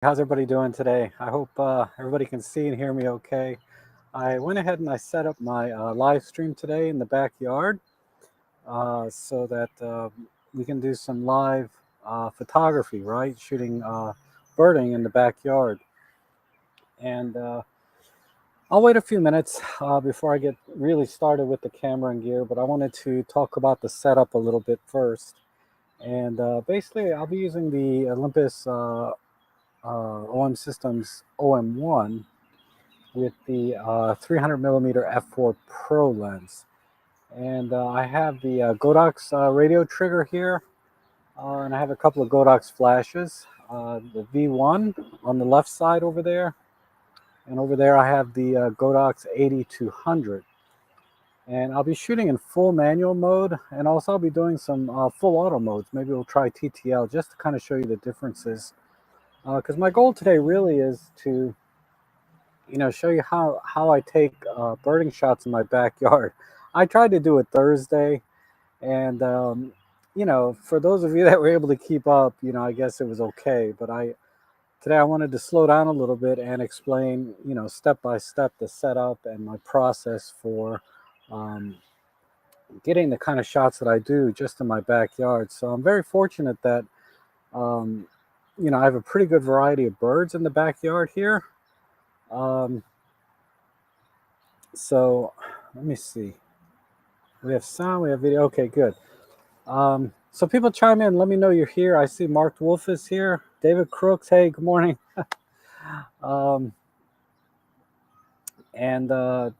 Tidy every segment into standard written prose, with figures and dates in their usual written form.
How's everybody doing today? I hope everybody can see and hear me okay. I went ahead and I set up my live stream today in the backyard so that we can do some live photography, right? Shooting birding in the backyard. And I'll wait a few minutes before I get really started with the camera and gear, but I wanted to talk about the setup a little bit first. And basically, I'll be using the Olympus OM Systems OM1 with the 300 millimeter f4 Pro lens. And I have the Godox radio trigger here, and I have a couple of Godox flashes. The V1 on the left side over there, and over there I have the Godox 8200. And I'll be shooting in full manual mode, and also I'll be doing some full auto modes. Maybe we'll try TTL just to kind of show you the differences. Because my goal today really is to show you how I take birding shots in my backyard. I tried to do it Thursday, and for those of you that were able to keep up, I guess it was okay. But today I wanted to slow down a little bit and explain, step by step the setup and my process for um, getting the kind of shots that I do just in my backyard. So I'm very fortunate that um, I have a pretty good variety of birds in the backyard here. Um, So let me see. We have sound, we have video. Okay, good. So people chime in. Let me know you're here. I see Mark Wolf is here. David Crooks. Hey, good morning. um, and the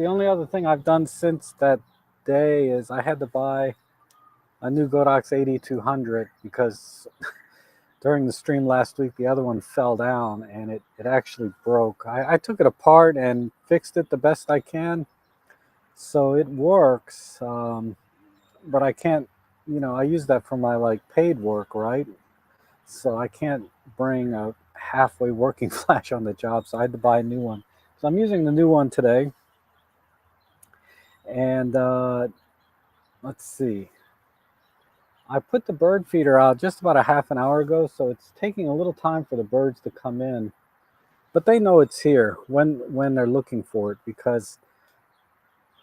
only other thing I've done since that day is I had to buy a new Godox 8200 because during the stream last week, the other one fell down and it actually broke. I took it apart and fixed it the best I can. So it works. But I can't, I use that for my like paid work, right? So I can't bring a halfway working flash on the job. So I had to buy a new one. So I'm using the new one today. And let's see. I put the bird feeder out just about a half an hour ago. So it's taking a little time for the birds to come in. But they know it's here when they're looking for it because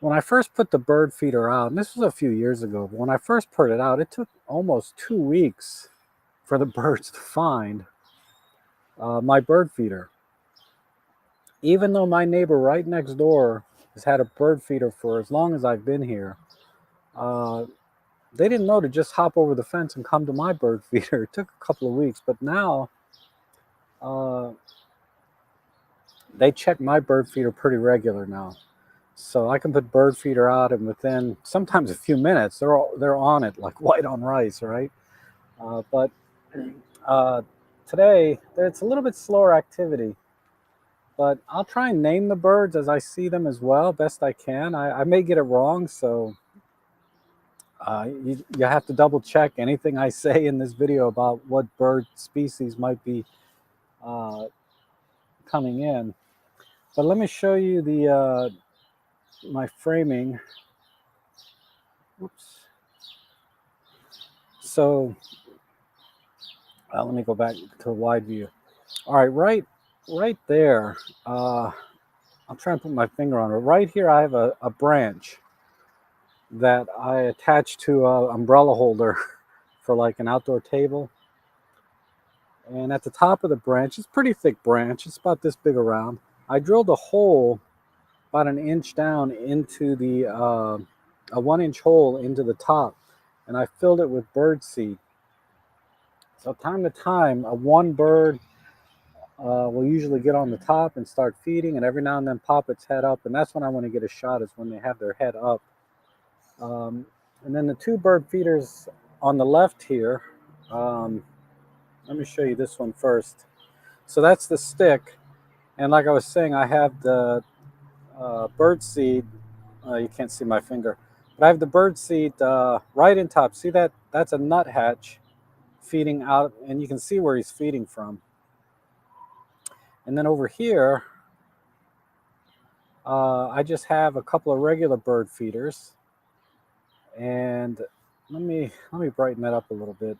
when I first put the bird feeder out, and this was a few years ago, but when I first put it out, it took almost 2 weeks for the birds to find my bird feeder. Even though my neighbor right next door has had a bird feeder for as long as I've been here, uh, they didn't know to just hop over the fence and come to my bird feeder. It took a couple of weeks, but now uh, they check my bird feeder pretty regular now. So I can put bird feeder out, and within sometimes a few minutes, they're on it like white on rice, right? But uh, today it's a little bit slower activity. But I'll try and name the birds as I see them as well, best I can. I may get it wrong, so you have to double check anything I say in this video about what bird species might be uh, coming in. But let me show you the my framing. Oops. So let me go back to wide view. All right, right there. I'll try and put my finger on it. Right here, I have a branch that I attach to an umbrella holder for like an outdoor table. And at the top of the branch, it's a pretty thick branch. It's about this big around. I drilled a hole about an inch down into a 1 inch hole into the top, and I filled it with bird seed. So time to time, one bird will usually get on the top and start feeding, and every now and then pop its head up, and that's when I want to get a shot, is when they have their head up. And then the two bird feeders on the left here, let me show you this one first. So that's the stick, and like I was saying, I have the bird seed. You can't see my finger, but I have the bird seed right in top. See that? That's a nuthatch feeding out, and you can see where he's feeding from. And then over here, I just have a couple of regular bird feeders, and let me brighten that up a little bit.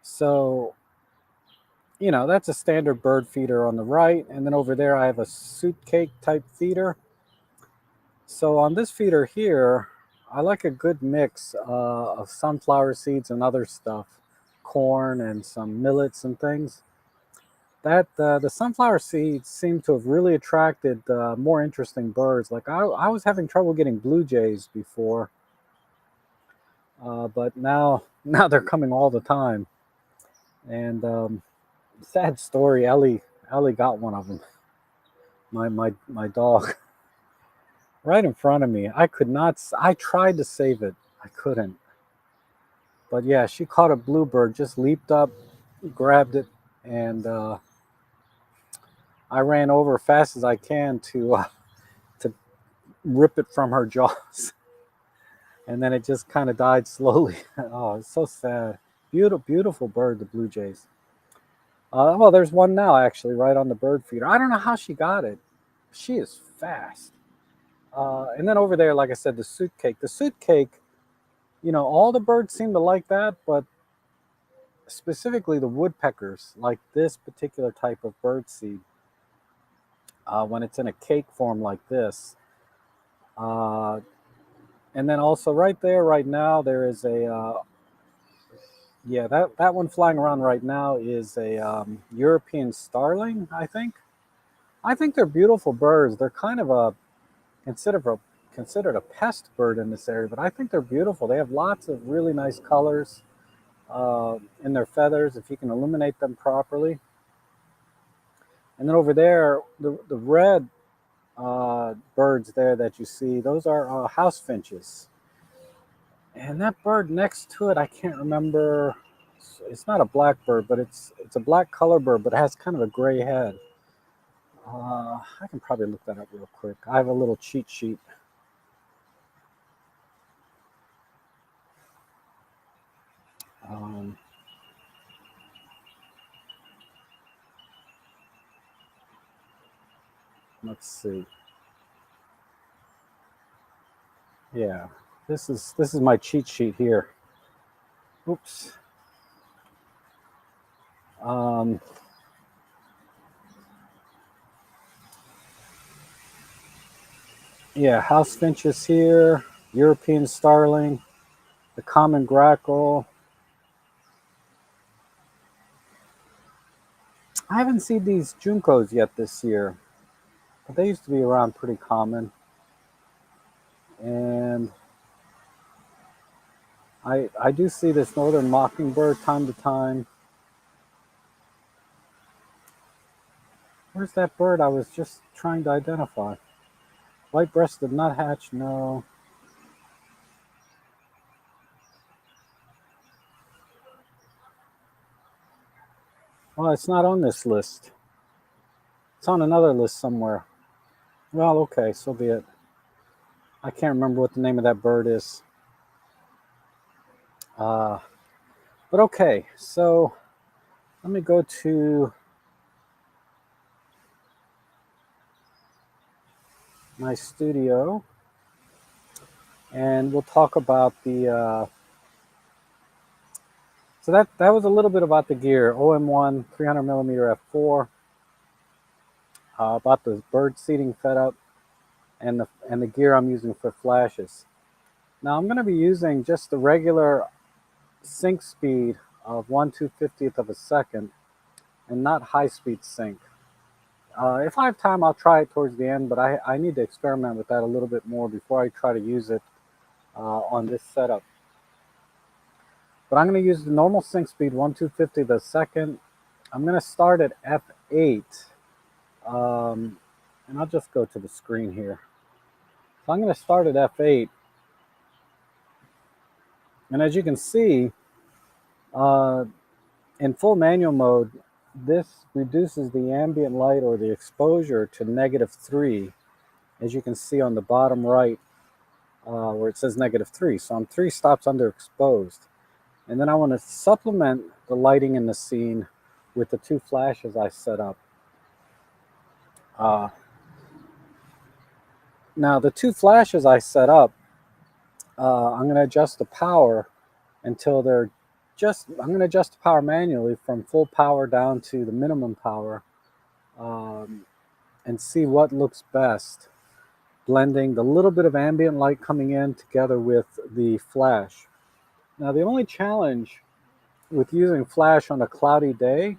So, that's a standard bird feeder on the right. And then over there, I have a suit cake type feeder. So on this feeder here, I like a good mix of sunflower seeds and other stuff, corn and some millets and things. That the sunflower seeds seem to have really attracted more interesting birds. Like I was having trouble getting blue jays before, but now now they're coming all the time. And sad story, Ellie got one of them. My dog right in front of me. I could not. I tried to save it. I couldn't. But yeah, she caught a bluebird, just leaped up, grabbed it, and I ran over as fast as I can to rip it from her jaws, and then it just kind of died slowly. Oh, it's so sad. Beautiful bird, the blue jays. Well, there's one now actually, right on the bird feeder. I don't know how she got it. She is fast. And then over there, like I said, the suit cake. The suit cake, all the birds seem to like that, but specifically the woodpeckers like this particular type of bird seed when it's in a cake form like this. Uh, and then also right there, right now, there is yeah, that one flying around right now is a European starling, I think. I think they're beautiful birds. They're kind of considered a considered a pest bird in this area, but I think they're beautiful. They have lots of really nice colors in their feathers if you can illuminate them properly. And then over there, the red birds there that you see, those are house finches. And that bird next to it, I can't remember. It's not a blackbird, but it's a black color bird, but it has kind of a gray head. I can probably look that up real quick. I have a little cheat sheet. Um, let's see. Yeah, this is my cheat sheet here. Oops. Um, yeah, house finches here, European starling, the common grackle. I haven't seen these juncos yet this year, but they used to be around pretty common. And I do see this northern mockingbird time to time. Where's that bird I was just trying to identify? White-breasted nuthatch, no. Well, it's not on this list. It's on another list somewhere. Well, okay, so be it. I can't remember what the name of that bird is. Uh, but okay, so let me go to my studio and we'll talk about the. So that was a little bit about the gear. OM1 300 millimeter f4. About the bird seeding setup and the gear I'm using for flashes. Now I'm going to be using just the regular sync speed of 1/250th of a second and not high speed sync. If I have time, I'll try it towards the end, but I need to experiment with that a little bit more before I try to use it on this setup. But I'm going to use the normal sync speed, 1/250th of a second. I'm going to start at f8. And I'll just go to the screen here. So I'm going to start at f8. And as you can see, in full manual mode, this reduces the ambient light or the exposure to -3, as you can see on the bottom right, where it says -3. So I'm 3 stops underexposed. And then I want to supplement the lighting in the scene with the 2 flashes I set up. Now the 2 flashes I set up, I'm going to adjust the power until they're I'm going to adjust the power manually from full power down to the minimum power, and see what looks best, blending the little bit of ambient light coming in together with the flash. Now, the only challenge with using flash on a cloudy day,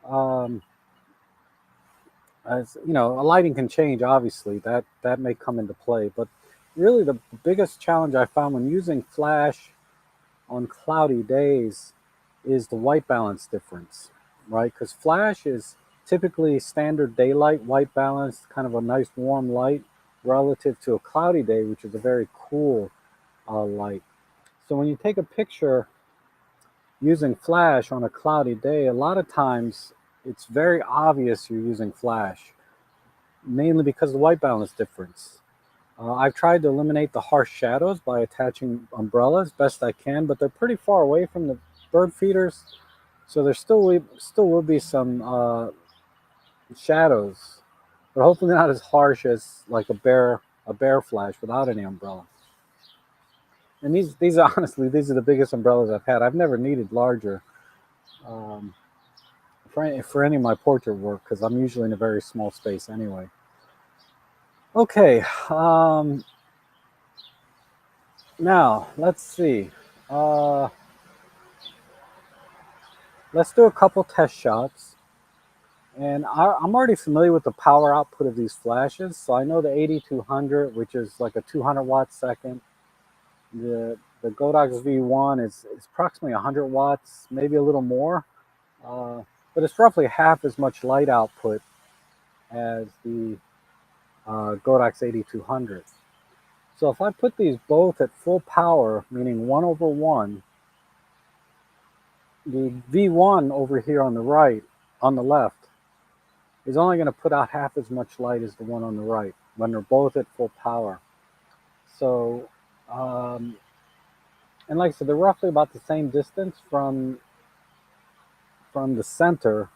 um, as you know, lighting can change. Obviously, that may come into play. But really, the biggest challenge I found when using flash on cloudy days is the white balance difference, right? Because flash is typically standard daylight white balance, kind of a nice warm light, relative to a cloudy day, which is a very cool light. So when you take a picture using flash on a cloudy day, a lot of times it's very obvious you're using flash, mainly because of the white balance difference. I've tried to eliminate the harsh shadows by attaching umbrellas best I can, but they're pretty far away from the bird feeders, so there still will be some shadows, but hopefully not as harsh as like a bear flash without any umbrella. And these are honestly, these are the biggest umbrellas I've had. I've never needed larger um, for any of my portrait work because I'm usually in a very small space anyway. Okay, now let's see. Uh, let's do a couple test shots. And I'm already familiar with the power output of these flashes, so I know the 8200, which is like a 200 watt second. The Godox V1 is approximately 100 watts, maybe a little more, but it's roughly half as much light output as the Godox 8200. So if I put these both at full power, meaning 1/1, the V1 over here on the right, on the left, is only going to put out half as much light as the one on the right when they're both at full power. So, and like I said, they're roughly about the same distance from the center,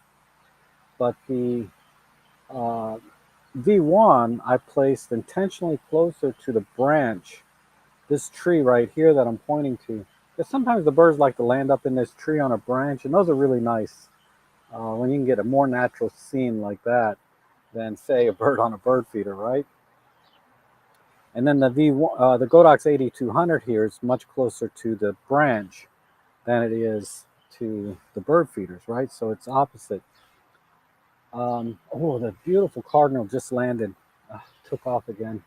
but the uh, V1 I placed intentionally closer to the branch, this tree right here that I'm pointing to. Because sometimes the birds like to land up in this tree on a branch, and those are really nice when you can get a more natural scene like that than, say, a bird on a bird feeder, right? And then the the Godox 8200 here is much closer to the branch than it is to the bird feeders, right? So it's opposite. Oh, the beautiful cardinal just landed, took off again.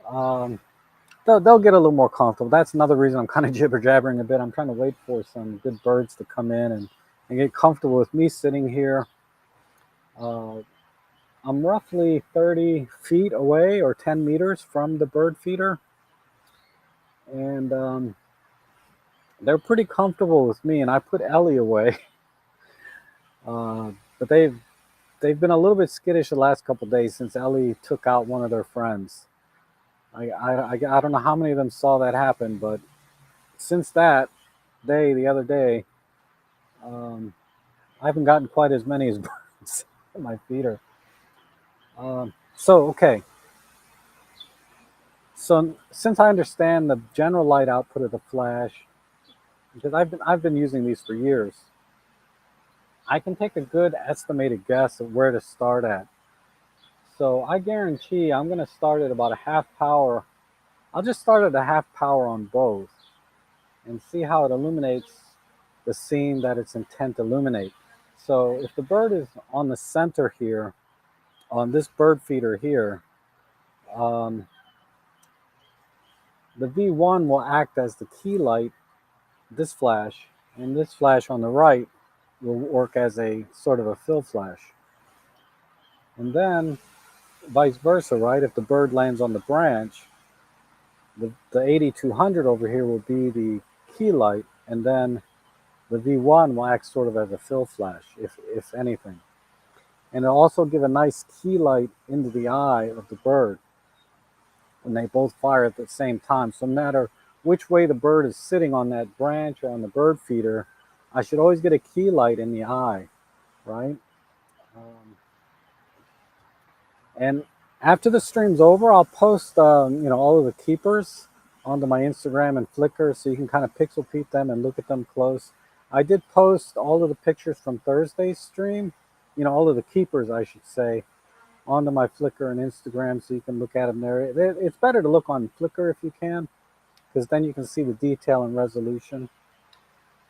Um, they'll get a little more comfortable. That's another reason I'm kind of jibber jabbering a bit. I'm trying to wait for some good birds to come in and get comfortable with me sitting here. Uh, I'm roughly 30 feet away or 10 meters from the bird feeder. And they're pretty comfortable with me. And I put Ellie away. But they've been a little bit skittish the last couple of days since Ellie took out one of their friends. I don't know how many of them saw that happen, but since that day, the other day, um, I haven't gotten quite as many as birds in my feeder. Okay. So since I understand the general light output of the flash, because I've been using these for years, I can take a good estimated guess of where to start at. So I guarantee I'm going to start at about a half power. I'll just start at a half power on both and see how it illuminates the scene that it's intent to illuminate. So if the bird is on the center here, on this bird feeder here, um, the V1 will act as the key light, this flash, and this flash on the right will work as a sort of a fill flash. And then vice versa, right? If the bird lands on the branch, the 8200 over here will be the key light, and then the V1 will act sort of as a fill flash, if anything. And it'll also give a nice key light into the eye of the bird when they both fire at the same time. So no matter which way the bird is sitting on that branch or on the bird feeder, I should always get a key light in the eye, right? And after the stream's over, I'll post, all of the keepers onto my Instagram and Flickr, so you can kind of pixel peep them and look at them close. I did post all of the pictures from Thursday's stream, all of the keepers, I should say, onto my Flickr and Instagram, so you can look at them there. It's better to look on Flickr if you can, because then you can see the detail and resolution.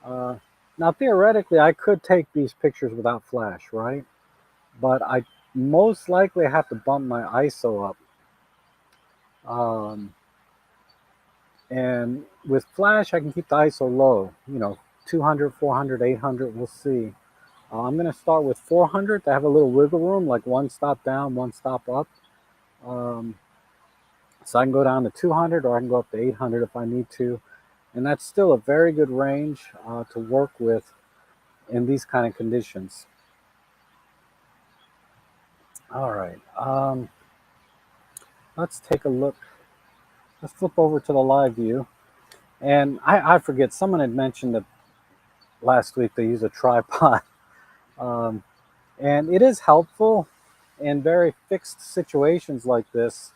Now, theoretically, I could take these pictures without flash, right? But I most likely have to bump my ISO up. And with flash, I can keep the ISO low, 200, 400, 800, we'll see. I'm going to start with 400 to have a little wiggle room, like one stop down, one stop up. So I can go down to 200 or I can go up to 800 if I need to. And that's still a very good range to work with in these kind of conditions. All right. Let's take a look. Let's flip over to the live view. And I forget, someone had mentioned that last week they use a tripod. And it is helpful in very fixed situations like this,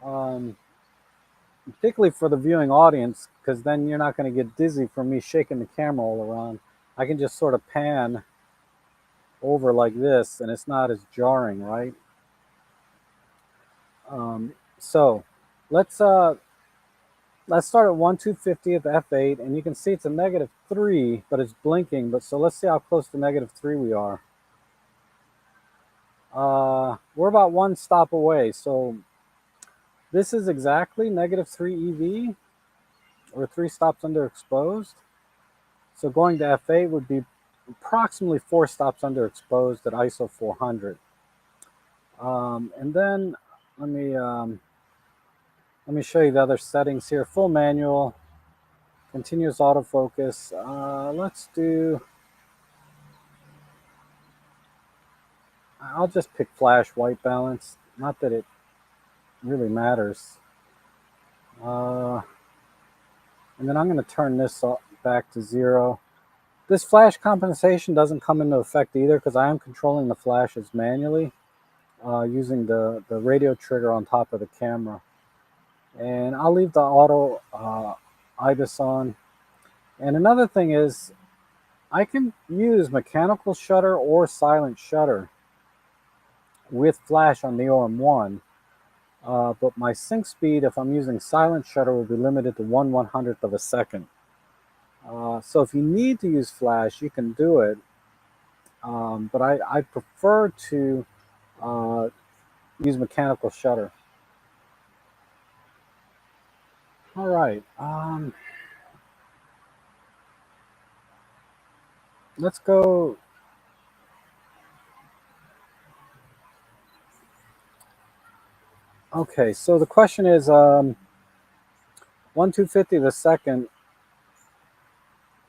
particularly for the viewing audience, because then you're not going to get dizzy from me shaking the camera all around. I can just sort of pan over like this, and it's not as jarring, right? So let's start at 1/250 at the f8, and you can see it's a -3, but it's blinking. But so let's see how close to -3 we are. We're about one stop away, so this is exactly -3 EV, or 3 stops underexposed. So going to f8 would be approximately 4 stops underexposed at ISO 400. And then let me show you the other settings here. Full manual, continuous autofocus. Let's do. I'll just pick flash white balance. Not that it really matters. And then I'm going to turn this back to 0. This flash compensation doesn't come into effect either because I am controlling the flashes manually using the radio trigger on top of the camera. And I'll leave the auto IBIS on. And another thing is I can use mechanical shutter or silent shutter with flash on the OM1. But my sync speed, if I'm using silent shutter, will be limited to 1/100th of a second. So if you need to use flash, you can do it. But I prefer to use mechanical shutter. All right. Let's go. Okay, so the question is 1/250 of a second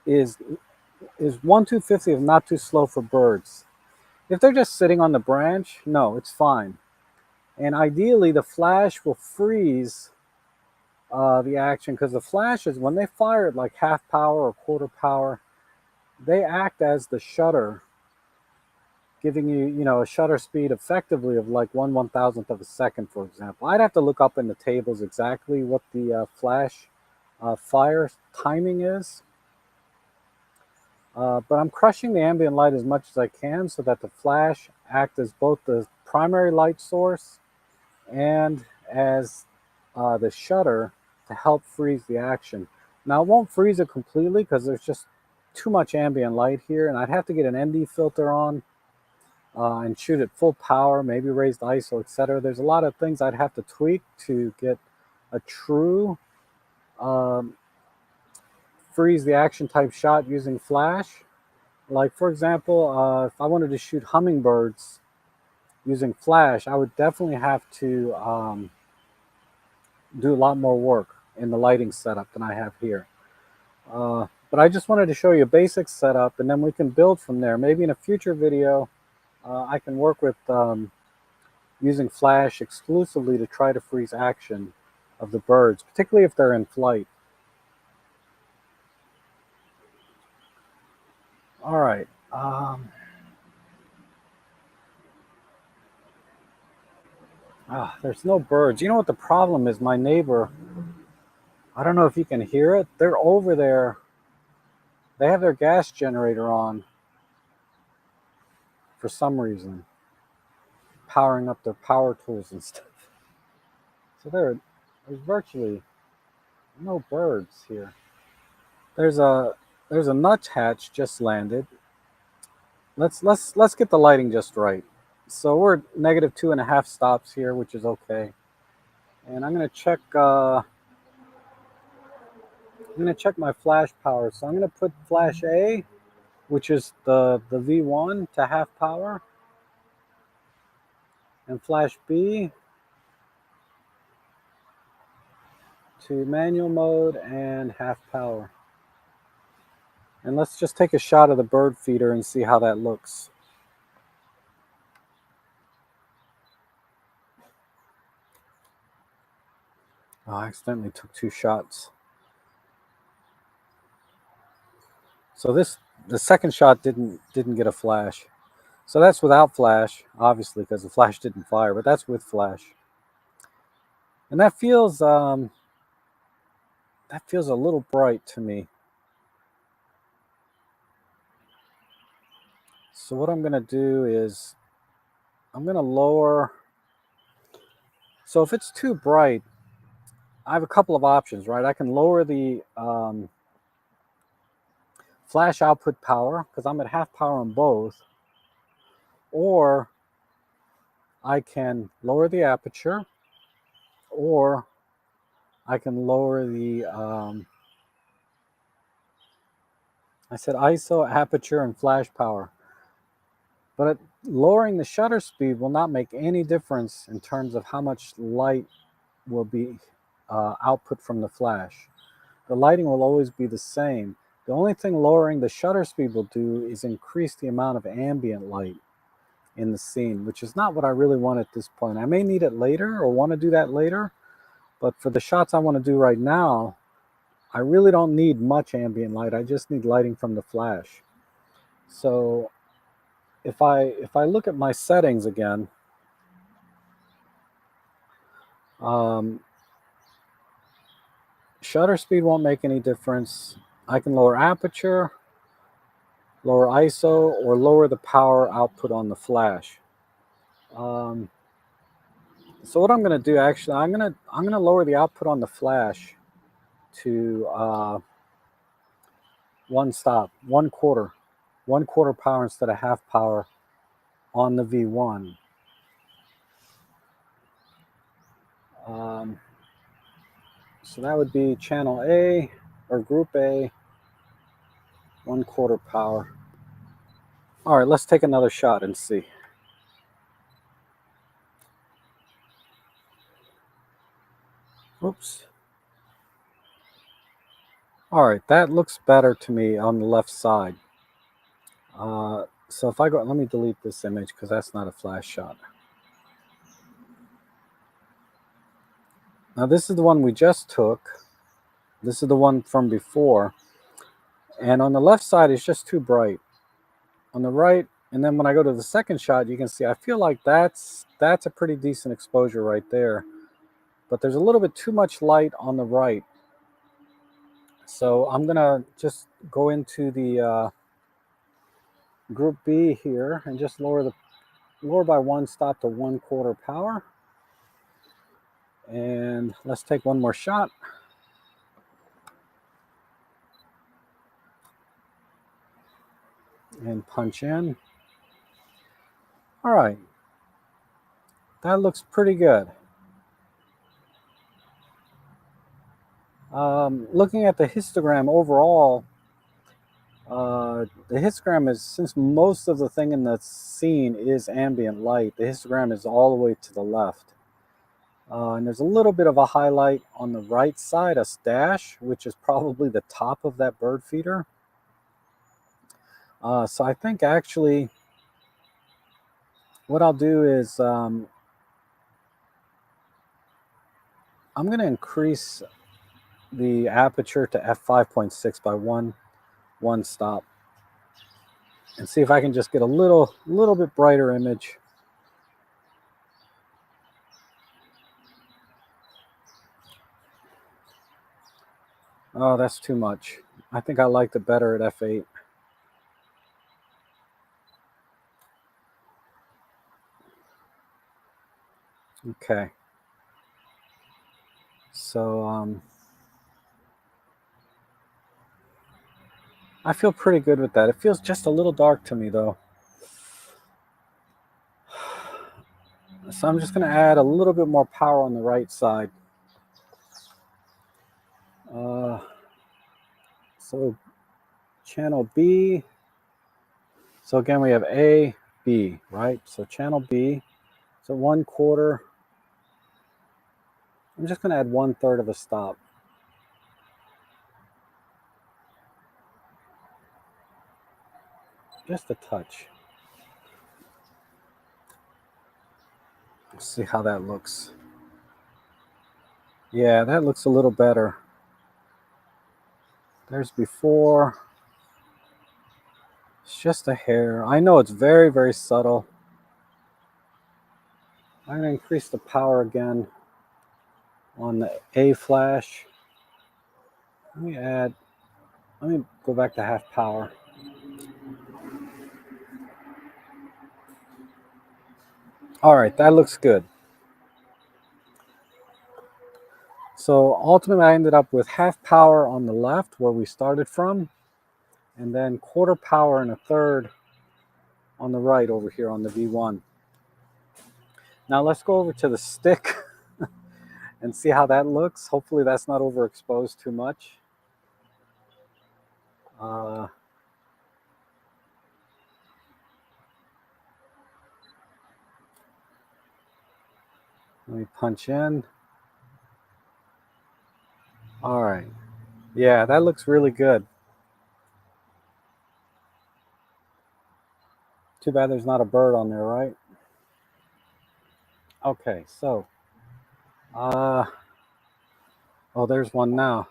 is 1/250 of not too slow for birds. If they're just sitting on the branch, no, it's fine. And ideally, the flash will freeze the action, because the flashes, when they fire at like half power or quarter power, they act as the shutter, giving you, a shutter speed effectively of like 1/1000th of a second, for example. I'd have to look up in the tables exactly what the flash fire timing is. But I'm crushing the ambient light as much as I can so that the flash acts as both the primary light source and as the shutter to help freeze the action. Now, it won't freeze it completely because there's just too much ambient light here, and I'd have to get an ND filter on and shoot at full power, maybe raise the ISO, etc. There's a lot of things I'd have to tweak to get a true freeze the action type shot using flash. Like, for example, if I wanted to shoot hummingbirds using flash, I would definitely have to do a lot more work in the lighting setup than I have here. But I just wanted to show you a basic setup, and then we can build from there. Maybe in a future video, I can work with using flash exclusively to try to freeze action of the birds, particularly if they're in flight. All right. There's no birds. You know what the problem is? My neighbor I don't know if you can hear it. They're over there. They have their gas generator on for some reason, powering up their power tools and stuff. So there's virtually no birds here. There's a nuthatch just landed. Let's get the lighting just right. So we're at -2.5 stops here, which is okay. And I'm gonna check. I'm gonna check my flash power. So I'm gonna put flash A, which is the V1 to half power, and flash B to manual mode and half power. And let's just take a shot of the bird feeder and see how that looks. Oh, I accidentally took 2 shots. So the second shot didn't get a flash. So that's without flash, obviously, because the flash didn't fire, but that's with flash. And that feels a little bright to me. So what I'm gonna do is I'm gonna lower. So if it's too bright, I have a couple of options, right? I can lower the flash output power because I'm at half power on both, or I can lower the aperture, or I can lower the, I said ISO, aperture, and flash power. But lowering the shutter speed will not make any difference in terms of how much light will be output from the flash. The lighting will always be the same. The only thing lowering the shutter speed will do is increase the amount of ambient light in the scene, which is not what I really want at this point. I may need it later or want to do that later, but for the shots I want to do right now, I really don't need much ambient light. I just need lighting from the flash. So if I look at my settings again, shutter speed won't make any difference. I can lower aperture, lower ISO, or lower the power output on the flash. So what I'm going to do, actually, I'm going to lower the output on the flash to 1 stop, 1/4 power instead of half power on the V1. So that would be channel A or group A, 1/4 power. All right, let's take another shot and see. Oops. All right, that looks better to me on the left side. So if I go, let me delete this image because that's not a flash shot. Now this is the one we just took. This is the one from before. And on the left side, it's just too bright. On the right, and then when I go to the second shot, you can see, I feel like that's a pretty decent exposure right there. But there's a little bit too much light on the right. So I'm gonna just go into the group B here and just lower by 1 stop to 1/4 power. And let's take one more shot. And punch in. All right, that looks pretty good. Looking at the histogram overall, the histogram is, since most of the thing in the scene is ambient light, the histogram is all the way to the left. And there's a little bit of a highlight on the right side, a stash, which is probably the top of that bird feeder. So I think actually what I'll do is I'm going to increase the aperture to f5.6 by one stop and see if I can just get a little bit brighter image. Oh, that's too much. I think I liked it better at f8. Okay. So I feel pretty good with that. It feels just a little dark to me though. So I'm just going to add a little bit more power on the right side. So channel B. So again, we have A, B, right? So channel B. So 1/4. I'm just going to add 1/3 of a stop. Just a touch. Let's see how that looks. Yeah, that looks a little better. There's before. It's just a hair. I know it's very, very subtle. I'm going to increase the power again on the A flash. Let me go back to half power. All right, that looks good. So ultimately I ended up with half power on the left where we started from, and then 1/4 power and 1/3 on the right over here on the V1. Now let's go over to the stick and see how that looks. Hopefully that's not overexposed too much. Let me punch in. All right. Yeah, that looks really good. Too bad there's not a bird on there, right? Okay, so oh, there's one now.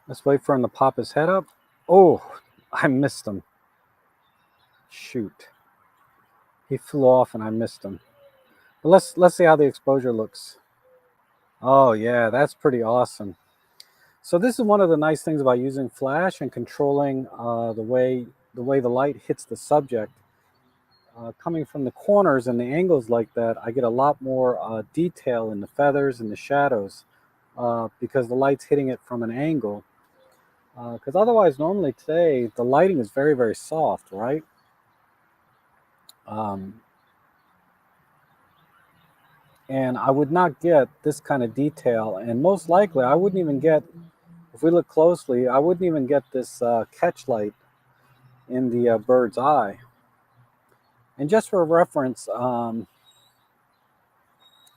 Let's wait for him to pop his head up. Oh, I missed him. Shoot. He flew off and I missed him. But let's see how the exposure looks. Oh yeah, that's pretty awesome. So this is one of the nice things about using flash and controlling the way the light hits the subject. Coming from the corners and the angles like that, I get a lot more detail in the feathers and the shadows because the light's hitting it from an angle. Because otherwise, normally today, the lighting is very, very soft, right? And I would not get this kind of detail. And most likely, I wouldn't even get, if we look closely, I wouldn't even get this catch light in the bird's eye. And just for reference,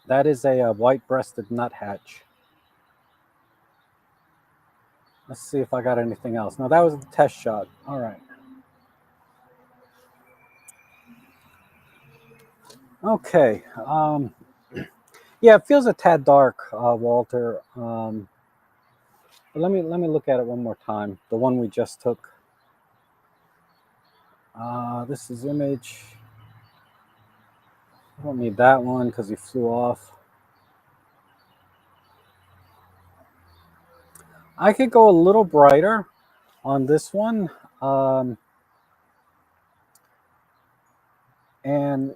that is a white-breasted nuthatch. Let's see if I got anything else. No, that was the test shot. All right. Okay. Yeah, it feels a tad dark, Walter. But let me look at it one more time. The one we just took. This is image. I don't need that one because he flew off. I could go a little brighter on this one. And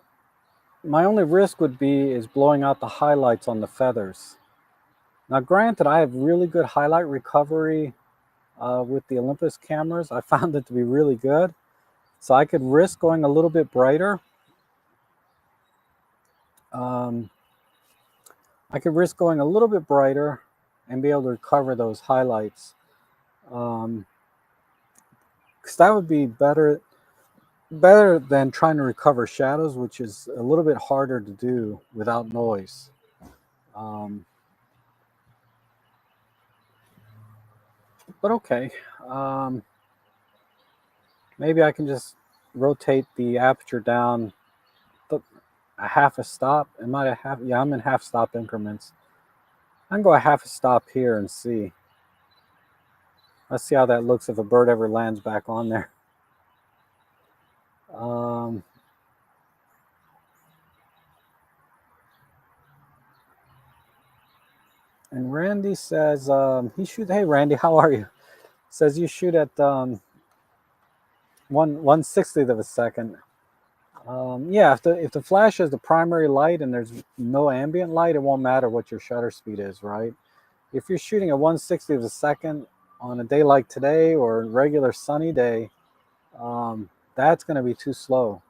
my only risk would be is blowing out the highlights on the feathers. Now, granted, I have really good highlight recovery with the Olympus cameras. I found it to be really good. So I could risk going a little bit brighter. I could risk going a little bit brighter and be able to recover those highlights. Because that would be better than trying to recover shadows, which is a little bit harder to do without noise. But okay. Maybe I can just rotate the aperture down a half a stop. Am I a half? Yeah, I'm in half stop increments. I can go a half a stop here and see. Let's see how that looks if a bird ever lands back on there. Um, And Randy says he shoot. Hey Randy, how are you? Says you shoot at 1/60th of a second. Yeah, if the flash is the primary light and there's no ambient light, it won't matter what your shutter speed is, right? If you're shooting at 1/60th of a second on a day like today or a regular sunny day, that's going to be too slow,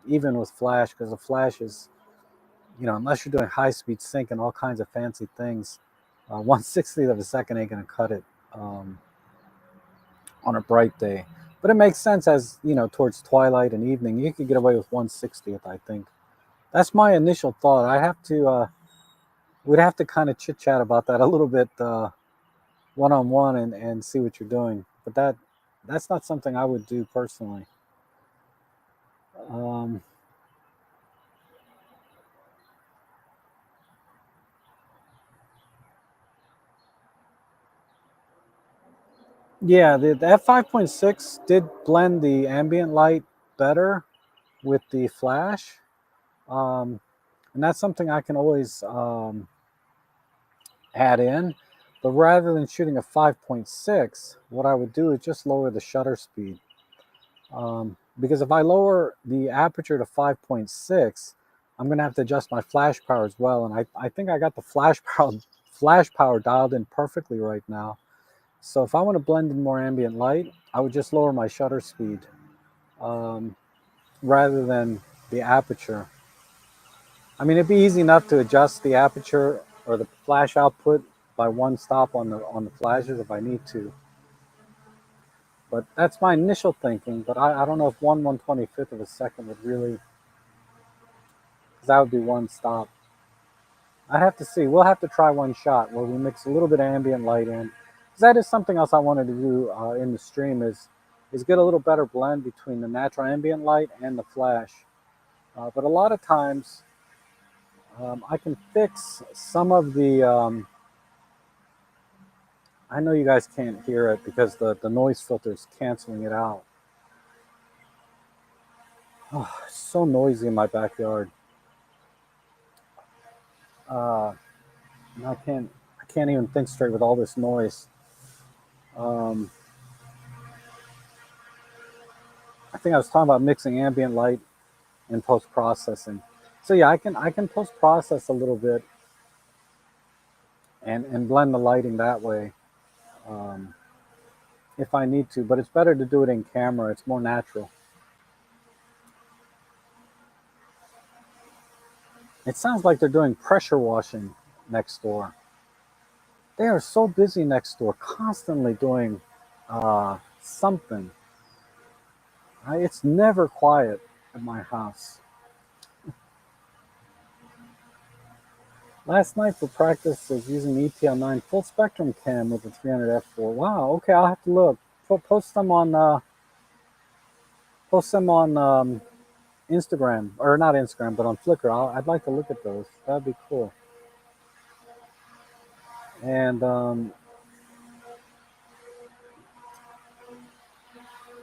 even with flash, because the flash is, unless you're doing high speed sync and all kinds of fancy things, 1/60th of a second ain't going to cut it on a bright day. But it makes sense as, towards twilight and evening, you could get away with 1/60th, I think. That's my initial thought. We'd have to kind of chit chat about that a little bit one on one and see what you're doing. But that's not something I would do personally. Um, yeah, the f5.6 did blend the ambient light better with the flash, and that's something I can always add in. But rather than shooting a 5.6, what I would do is just lower the shutter speed. Because if I lower the aperture to 5.6, I'm going to have to adjust my flash power as well. And I think I got the flash power dialed in perfectly right now. So if I want to blend in more ambient light, I would just lower my shutter speed um, rather than the aperture. I mean, it'd be easy enough to adjust the aperture or the flash output by one stop on the flashes if I need to. But that's my initial thinking. But I don't know if 1/125th of a second would really, because that would be one stop. I'd have to see. We'll have to try one shot where we mix a little bit of ambient light in. Because that is something else I wanted to do in the stream is get a little better blend between the natural ambient light and the flash. But a lot of times I can fix some of the I know you guys can't hear it because the noise filter is canceling it out. Oh, it's so noisy in my backyard. Uh, I can't even think straight with all this noise. Um, I think I was talking about mixing ambient light in post processing. So yeah, I can post process a little bit and blend the lighting that way um, if I need to. But it's better to do it in camera. It's more natural. It sounds like they're doing pressure washing next door. They are so busy next door, constantly doing something. It's never quiet at my house. Last night for practice, I was using the EPL9 full spectrum cam with the 300 f4. Wow. Okay, I'll have to look. Post them on Instagram, or not Instagram, but on Flickr. I'd like to look at those. That'd be cool. And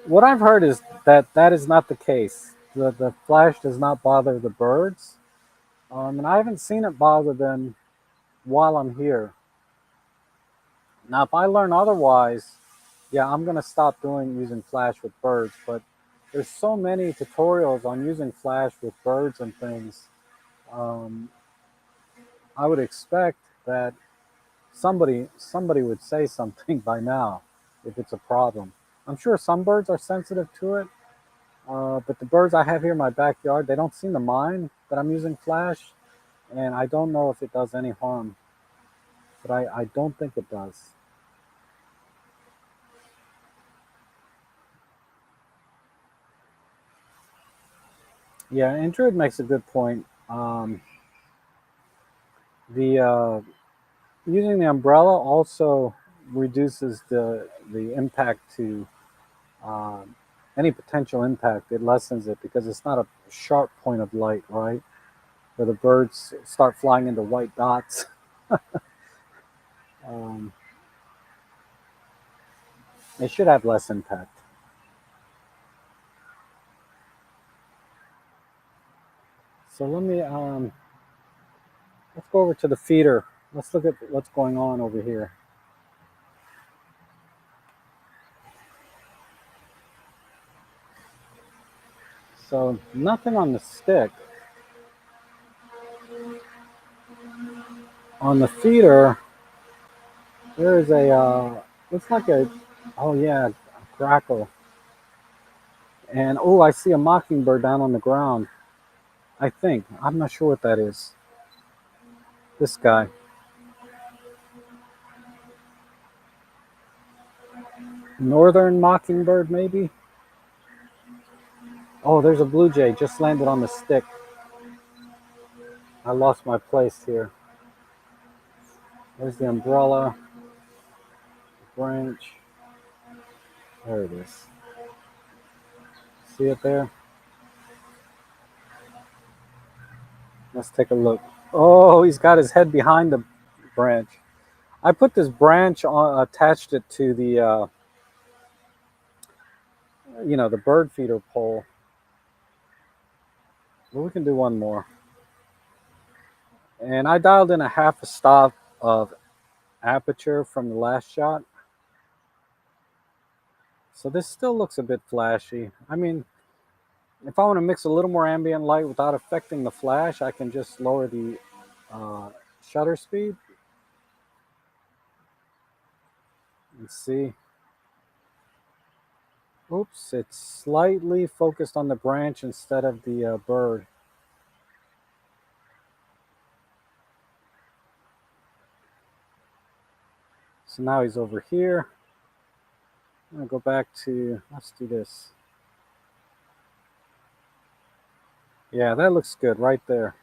what I've heard is that that is not the case. The flash does not bother the birds, and I haven't seen it bother them while I'm here. Now, if I learn otherwise, yeah, I'm gonna stop using flash with birds. But there's so many tutorials on using flash with birds and things. Um, I would expect that somebody would say something by now if it's a problem. I'm sure some birds are sensitive to it, but the birds I have here in my backyard, they don't seem to mind that I'm using flash, and I don't know if it does any harm, but I don't think it does. Yeah, and Druid makes a good point. The Using the umbrella also reduces the impact to um, any potential impact. It lessens it because it's not a sharp point of light, right? Where the birds start flying into white dots. um, it should have less impact. So let's go over to the feeder. Let's look at what's going on over here. So nothing on the stick. On the feeder, there is a, looks like a, oh yeah, a grackle. And oh, I see a mockingbird down on the ground. I think. I'm not sure what that is. This guy. Northern mockingbird, maybe? Oh, there's a blue jay just landed on the stick. I lost my place here. There's the umbrella branch. There it is. See it there? Let's take a look. Oh, he's got his head behind the branch. I put this branch on, attached it to the, the bird feeder pole. But we can do one more. And I dialed in a half a stop of aperture from the last shot. So this still looks a bit flashy. I mean, if I want to mix a little more ambient light without affecting the flash, I can just lower the shutter speed. Let's see. Oops, it's slightly focused on the branch instead of the bird. So now he's over here. I'm gonna go back to, let's do this. Yeah, that looks good right there.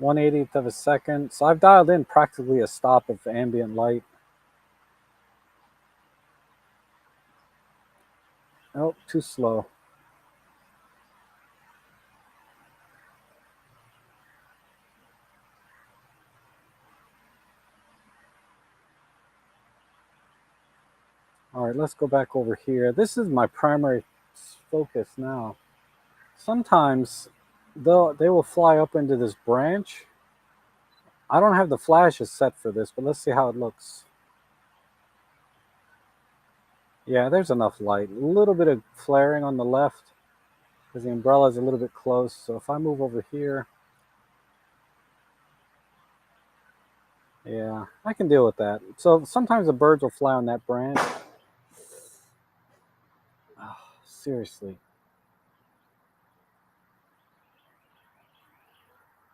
1/80th of a second. So I've dialed in practically a stop of ambient light. Oh, too slow. All right, let's go back over here. This is my primary focus now. Sometimes they will fly up into this branch. I don't have the flashes set for this, but let's see how it looks. Yeah, there's enough light. A little bit of flaring on the left because the umbrella is a little bit close. So if I move over here, yeah, I can deal with that. So sometimes the birds will fly on that branch. Oh, seriously.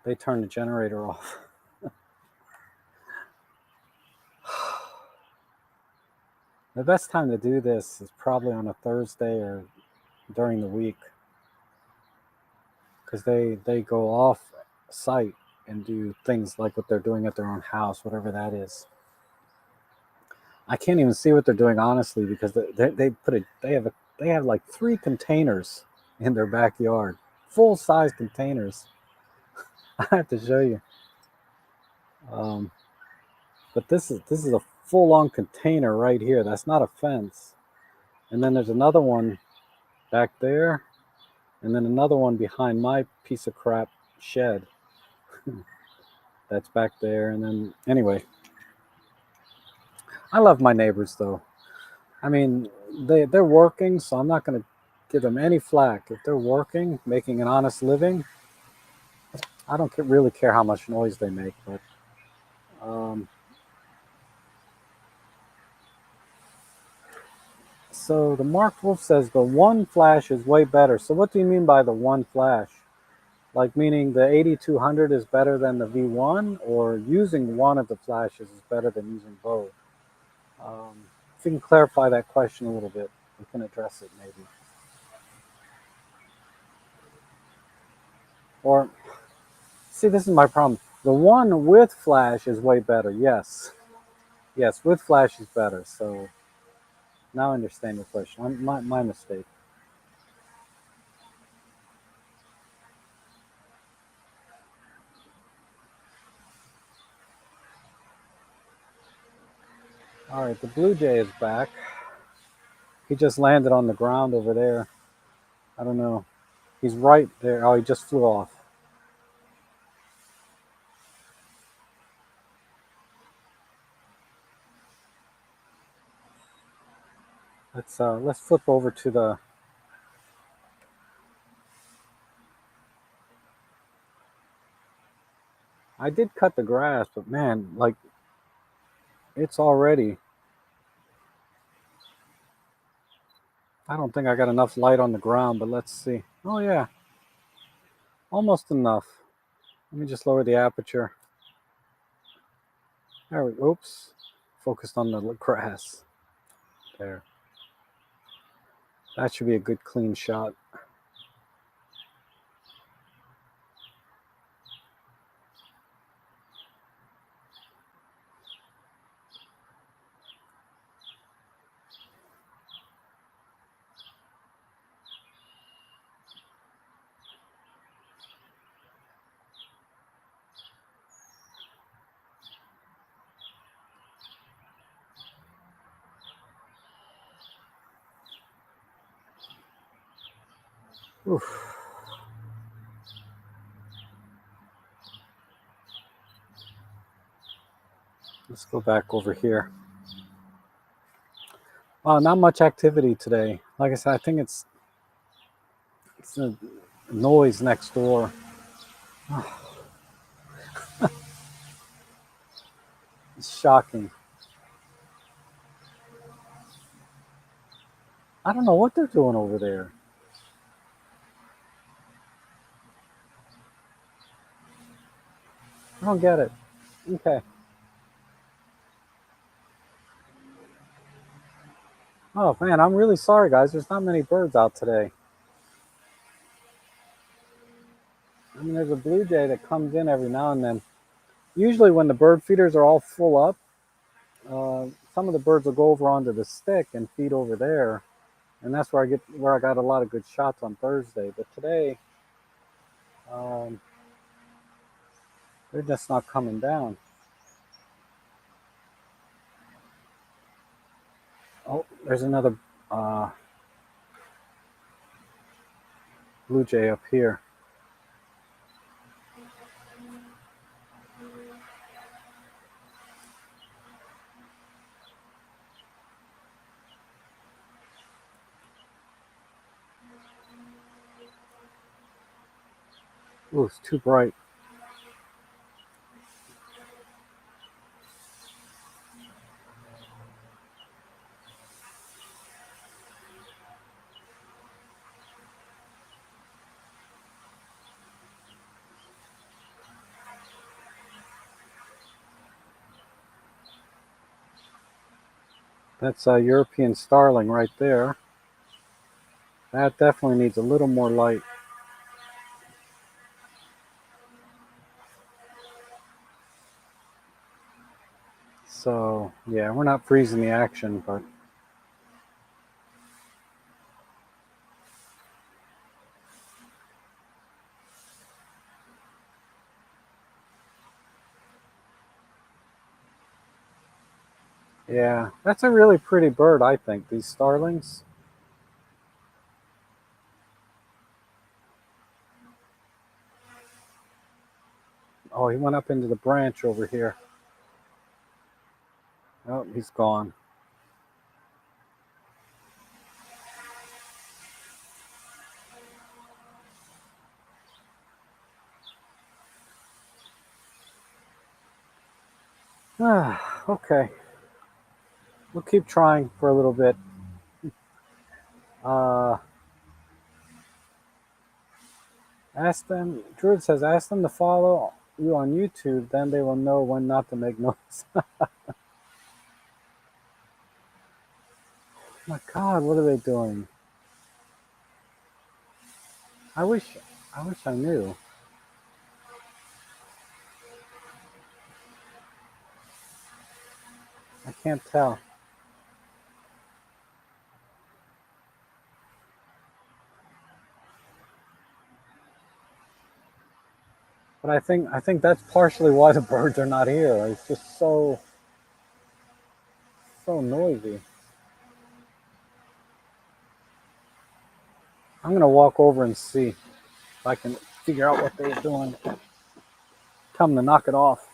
They turned the generator off. The best time to do this is probably on a Thursday or during the week because they go off site and do things like what they're doing at their own house, whatever that is. I can't even see what they're doing honestly because they have like 3 containers in their backyard, full size containers. I have to show you. But this is a full on container right here. That's not a fence. And then there's another one back there, and then another one behind my piece of crap shed. That's back there. And then anyway, I love my neighbors though. I mean, they're working, so I'm not going to give them any flack. If they're working, making an honest living, I don't really care how much noise they make. But so the Mark Wolf says the one flash is way better. So what do you mean by the one flash? Like meaning the 8200 is better than the V1, or using one of the flashes is better than using both? If you can clarify that question a little bit, we can address it maybe. Or, see, this is my problem. The one with flash is way better, yes. Yes, with flash is better. So now I understand your question. My mistake. All right, the blue jay is back. He just landed on the ground over there. I don't know. He's right there. Oh, he just flew off. Let's flip over to the. I did cut the grass, but man, like it's already. I don't think I got enough light on the ground, but let's see. Oh yeah, almost enough. Let me just lower the aperture. There we go. Oops. Focused on the grass. There. That should be a good clean shot. Oof. Let's go back over here. Not much activity today. Like I said, I think it's the noise next door. It's shocking. I don't know what they're doing over there. I don't get it. Okay. Oh man, I'm really sorry, guys. There's not many birds out today. I mean, there's a blue jay that comes in every now and then. Usually, when the bird feeders are all full up, some of the birds will go over onto the stick and feed over there, and that's where I got a lot of good shots on Thursday. But today, um, they're just not coming down. Oh, there's another uh, blue jay up here. Ooh, it's too bright. That's a European Starling right there. That definitely needs a little more light. So yeah, we're not freezing the action, but yeah, that's a really pretty bird, I think. These starlings. Oh, he went up into the branch over here. Oh, he's gone. Ah, okay. We'll keep trying for a little bit. Uh, ask them. Druid says, ask them to follow you on YouTube. Then they will know when not to make noise. My God, what are they doing? I wish. I wish I knew. I can't tell. But I think that's partially why the birds are not here. It's just so noisy. I'm gonna walk over and see if I can figure out what they're doing. Tell them to knock it off.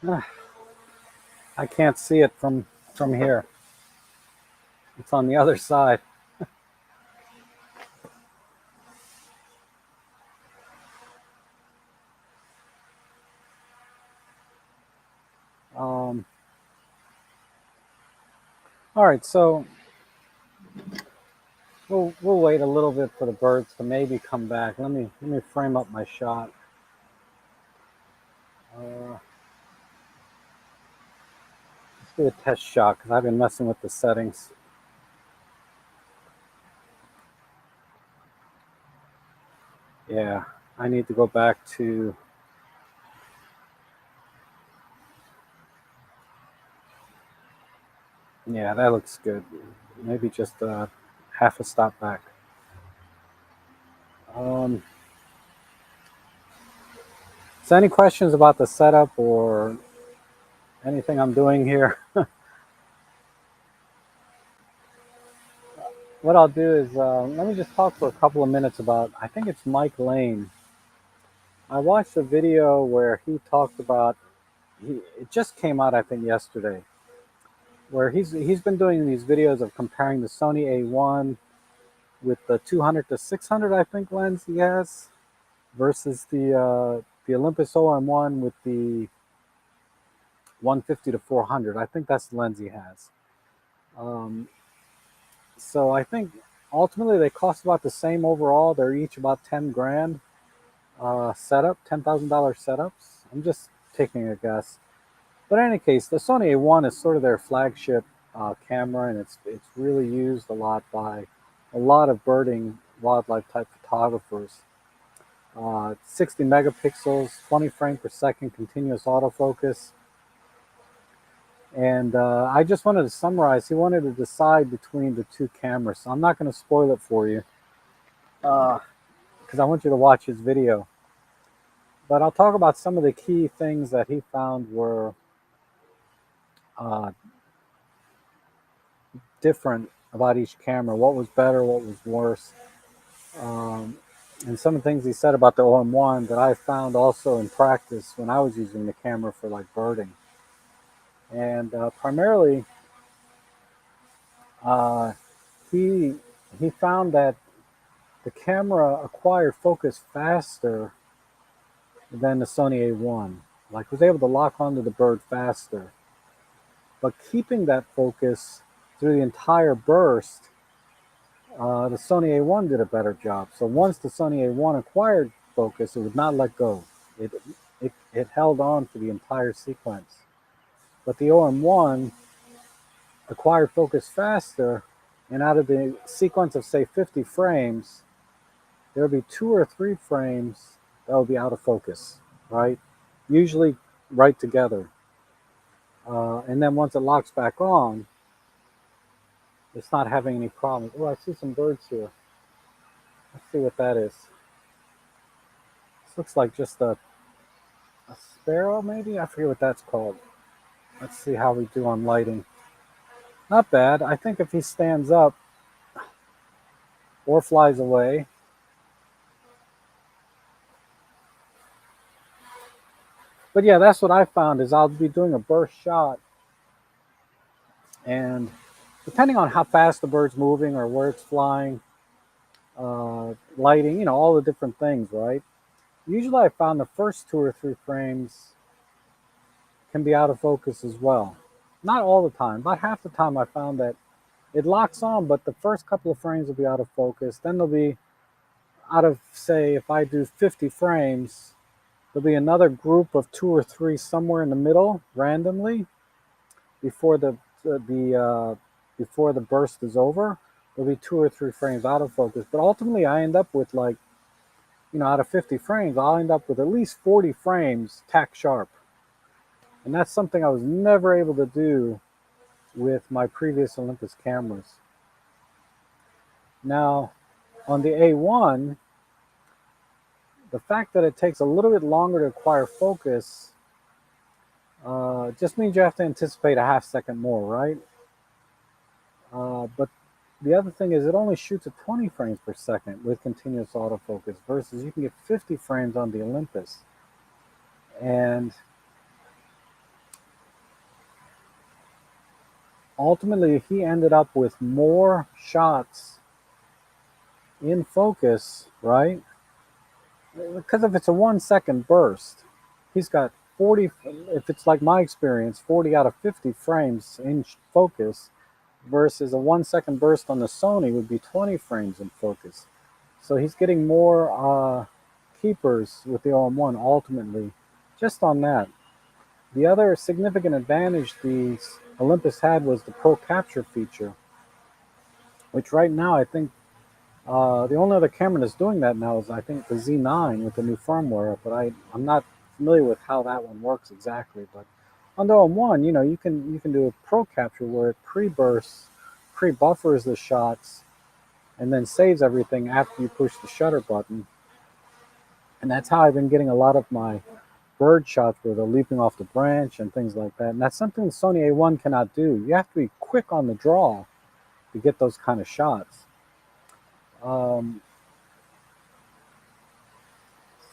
I can't see it from here. It's on the other side. Um, all right, so we'll wait a little bit for the birds to maybe come back. Let me frame up my shot. Let's do a test shot because I've been messing with the settings. Yeah, I need to go back to. Yeah, that looks good. Maybe just half a stop back. Um, so any questions about the setup or anything I'm doing here? What I'll do is let me just talk for a couple of minutes about. I think it's Mike Lane. I watched a video where he talked about. It just came out, I think, yesterday, where he's been doing these videos of comparing the Sony A1 with the 200 to 600, I think, lens he has, versus the Olympus OM1 with the 150 to 400. I think that's the lens he has. Um, so I think ultimately they cost about the same overall. They're each about 10 grand setup, $10,000 setups. I'm just taking a guess. But in any case, the Sony A1 is sort of their flagship camera, and it's really used a lot by a lot of birding wildlife type photographers. 60 megapixels, 20 frame per second continuous autofocus. And I just wanted to summarize. He wanted to decide between the two cameras. So I'm not going to spoil it for you because I want you to watch his video. But I'll talk about some of the key things that he found were uh, different about each camera. What was better, what was worse. Um, and some of the things he said about the OM1 that I found also in practice when I was using the camera for like birding. And primarily, uh, he he found that the camera acquired focus faster than the Sony A1. Like was able to lock onto the bird faster, but keeping that focus through the entire burst, the Sony A1 did a better job. So once the Sony A1 acquired focus, it would not let go. It held on for the entire sequence. But the OM1 acquired focus faster, and out of the sequence of say 50 frames, there will be 2 or 3 frames that will be out of focus, right? Usually right together. And then once it locks back on, it's not having any problems. Oh, I see some birds here. Let's see what that is. This looks like just a sparrow, maybe? I forget what that's called. Let's see how we do on lighting. Not bad. I think if he stands up or flies away, but yeah, that's what I found is I'll be doing a burst shot, and depending on how fast the bird's moving or where it's flying, lighting, all the different things, right? Usually I found the first 2 or 3 frames can be out of focus as well. Not all the time. About half the time I found that it locks on, but the first couple of frames will be out of focus. Then there'll be out of, say, if I do 50 frames, there'll be another group of 2 or 3 somewhere in the middle randomly before before the burst is over. There'll be 2 or 3 frames out of focus. But ultimately I end up with like, out of 50 frames, I'll end up with at least 40 frames tack sharp. And that's something I was never able to do with my previous Olympus cameras. Now, on the A1, the fact that it takes a little bit longer to acquire focus just means you have to anticipate a half second more, right? But the other thing is it only shoots at 20 frames per second with continuous autofocus versus you can get 50 frames on the Olympus. And ultimately he ended up with more shots in focus, right? Because if it's a 1 second burst, he's got 40, if it's like my experience, 40 out of 50 frames in focus versus a 1 second burst on the Sony would be 20 frames in focus. So he's getting more keepers with the OM1 ultimately, just on that. The other significant advantage the Olympus had was the Pro Capture feature, which right now I think the only other camera that's doing that now is I think the Z9 with the new firmware, but I'm not familiar with how that one works exactly. But on the OM1, you know, you can do a Pro Capture where it pre-bursts, pre-buffers the shots, and then saves everything after you push the shutter button. And that's how I've been getting a lot of my bird shots where they're leaping off the branch and things like that. And that's something the Sony A1 cannot do. You have to be quick on the draw to get those kind of shots. Um,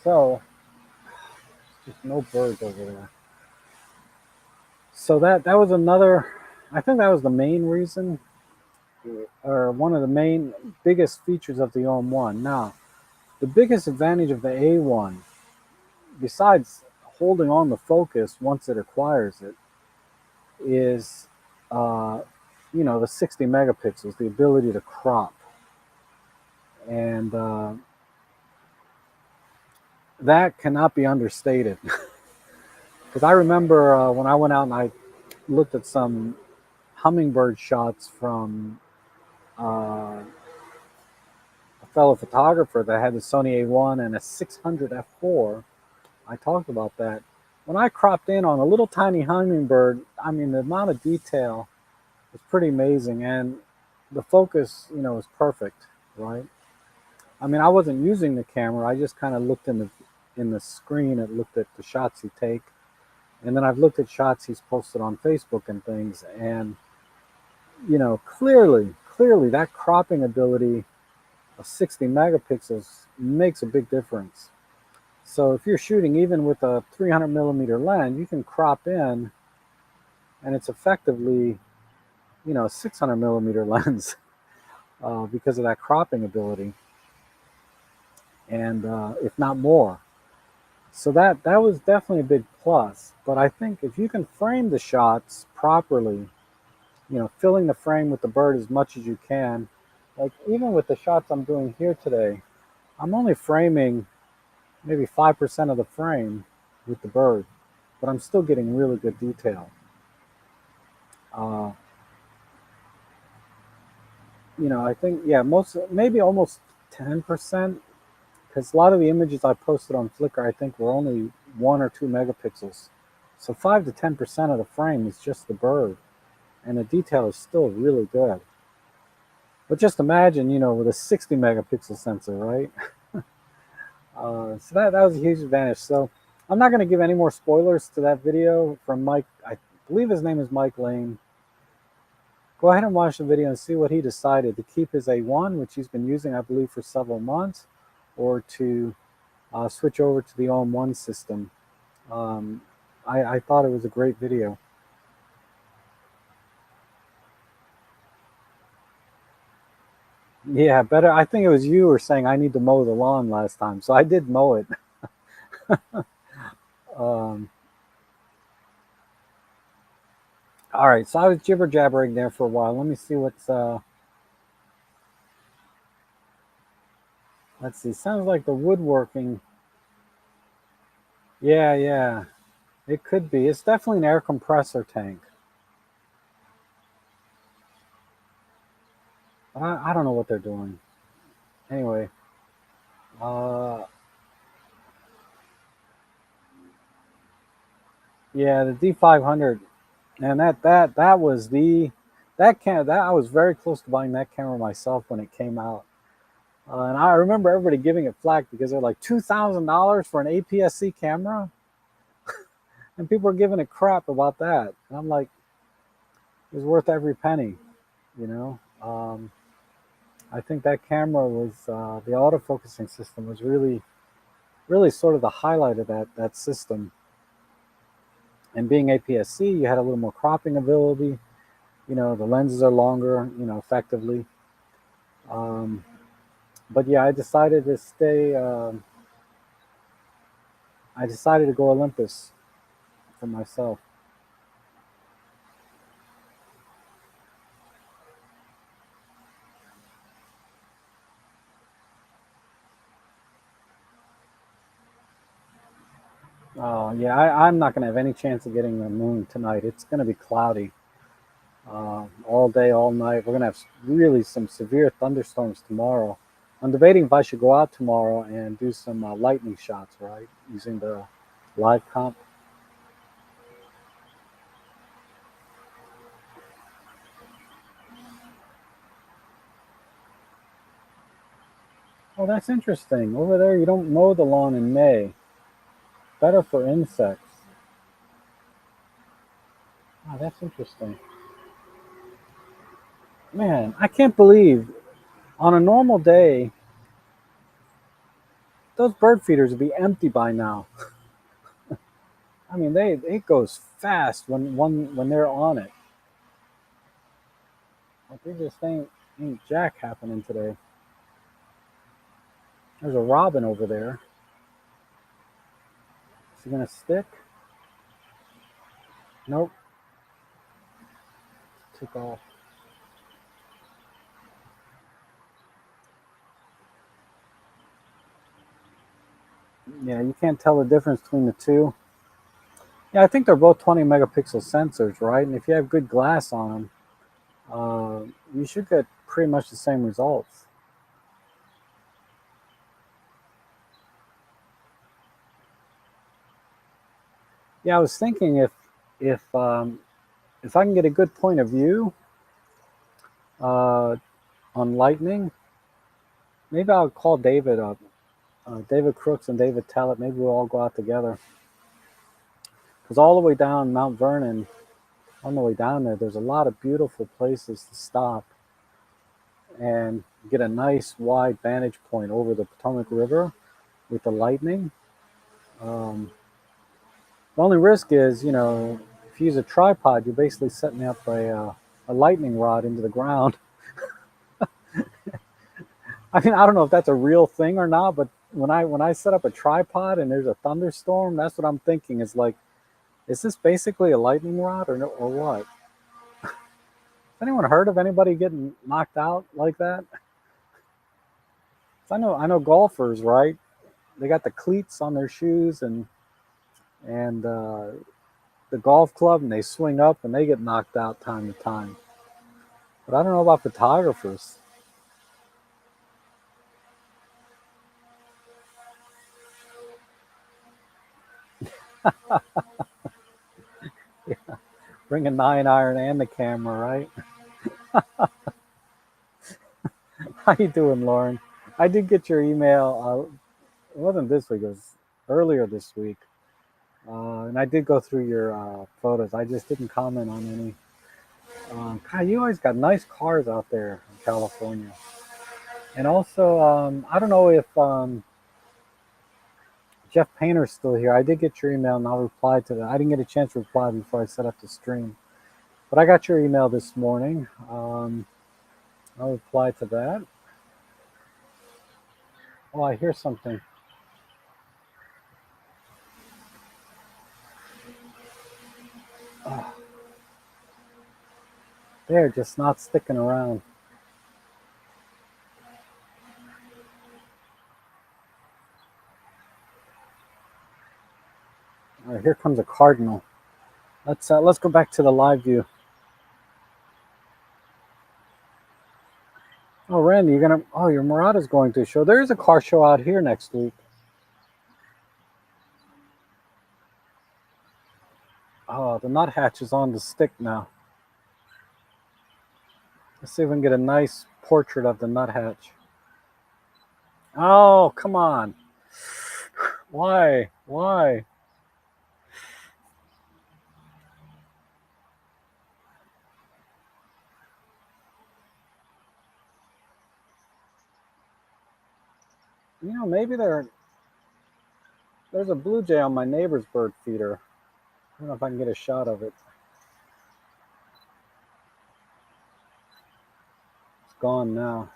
so, just no birds over there. So that was another, I think that was the main reason, or one of the main biggest features of the OM1. Now, the biggest advantage of the A1, besides holding on the focus once it acquires it, is you know, the 60 megapixels, the ability to crop. And that cannot be understated. Because I remember when I went out and I looked at some hummingbird shots from a fellow photographer that had the Sony A1 and a 600 f4. I talked about that. When I cropped in on a little tiny hummingbird, I mean, the amount of detail was pretty amazing. And the focus, you know, was perfect, right? I mean, I wasn't using the camera. I just kind of looked in the screen and looked at the shots he take. And then I've looked at shots he's posted on Facebook and things. And, you know, clearly that cropping ability of 60 megapixels makes a big difference. So if you're shooting even with a 300 millimeter lens, you can crop in and it's effectively, you know, a 600 millimeter lens because of that cropping ability. And if not more. So that was definitely a big plus. But I think if you can frame the shots properly, you know, filling the frame with the bird as much as you can, like even with the shots I'm doing here today, I'm only framing maybe 5% of the frame with the bird, but I'm still getting really good detail. Uh, you know, I think, yeah, maybe almost 10%, because a lot of the images I posted on Flickr, I think, were only 1 or 2 megapixels. So 5 to 10% of the frame is just the bird, and the detail is still really good. But just imagine, you know, with a 60 megapixel sensor, right? So that was a huge advantage. So I'm not going to give any more spoilers to that video from Mike. I believe his name is Mike Lane. Go ahead and watch the video and see what he decided to keep his A1, which he's been using, I believe, for several months, or to switch over to the OM1 system. I thought it was a great video. Yeah, better. I think it was you were saying I need to mow the lawn last time, so I did mow it. um, all right, so I was jibber jabbering there for a while. Let me see what's. Let's see. Sounds like the woodworking. Yeah, yeah, it could be. It's definitely an air compressor tank. I don't know what they're doing. Anyway, uh, yeah, the D500, and that was that I was very close to buying that camera myself when it came out. And I remember everybody giving it flack because they're like $2,000 for an APS-C camera, and people were giving it crap about that. And I'm like, it was worth every penny, you know. I think that camera was the autofocusing system was really sort of the highlight of that system. And being APS-C, you had a little more cropping ability. the lenses are longer, effectively. Um, but yeah, I decided to go Olympus for myself. Yeah, I'm not going to have any chance of getting the moon tonight. It's going to be cloudy all day, all night. We're going to have really some severe thunderstorms tomorrow. I'm debating if I should go out tomorrow and do some lightning shots, right? Using the live comp. Oh, that's interesting. Over there, you don't mow the lawn in May. Better for insects. Oh, that's interesting. Man, I can't believe on a normal day, those bird feeders would be empty by now. I mean, it goes fast when they're on it. Like they just ain't jack happening today. There's a robin over there. Is he gonna stick? Nope. Took off. Yeah, you can't tell the difference between the two. Yeah, I think they're both 20 megapixel sensors, right? And if you have good glass on them, you should get pretty much the same results. Yeah, I was thinking if if I can get a good point of view uh, on lightning, maybe I'll call David up, David Crooks and David Tellett. Maybe we'll all go out together. Because all the way down Mount Vernon, on the way down there, there's a lot of beautiful places to stop and get a nice wide vantage point over the Potomac River with the lightning. Um, the only risk is, if you use a tripod, you're basically setting up a lightning rod into the ground. I mean, I don't know if that's a real thing or not, but when I set up a tripod and there's a thunderstorm, that's what I'm thinking. Is like, is this basically a lightning rod or what? Has anyone heard of anybody getting knocked out like that? I know golfers, right? They got the cleats on their shoes and the golf club, and they swing up and they get knocked out time to time. But I don't know about photographers. Yeah, bring a 9 iron and the camera, right? How you doing, Lauren? I did get your email. It wasn't this week; it was earlier this week, and I did go through your photos. I just didn't comment on any. God, you always got nice cars out there in California. And also, I don't know if Jeff Painter's still here. I did get your email and I'll reply to that. I didn't get a chance to reply before I set up the stream, but I got your email this morning. I'll reply to that. Oh, I hear something. Oh, they're just not sticking around. All right, here comes a cardinal. Let's go back to the live view. Oh, Randy, you're gonna. Oh, your Murata's going to a show. There is a car show out here next week. Oh, the nuthatch is on the stick now. Let's see if we can get a nice portrait of the nuthatch. Oh, come on. Why? Why? Maybe there's a blue jay on my neighbor's bird feeder. I don't know if I can get a shot of it. gone now.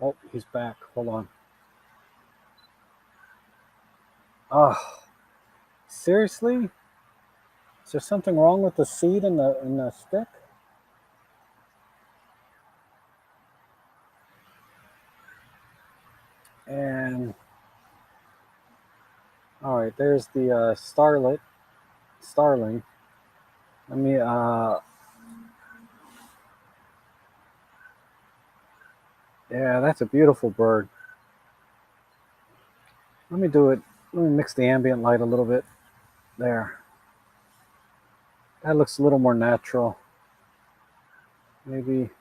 Oh, he's back. Hold on. Oh, seriously? Is there something wrong with the seed in the stick? And all right, there's the Starling. Let me yeah, that's a beautiful bird. Let me do it. Let me mix the ambient light a little bit. There. That looks a little more natural. Maybe.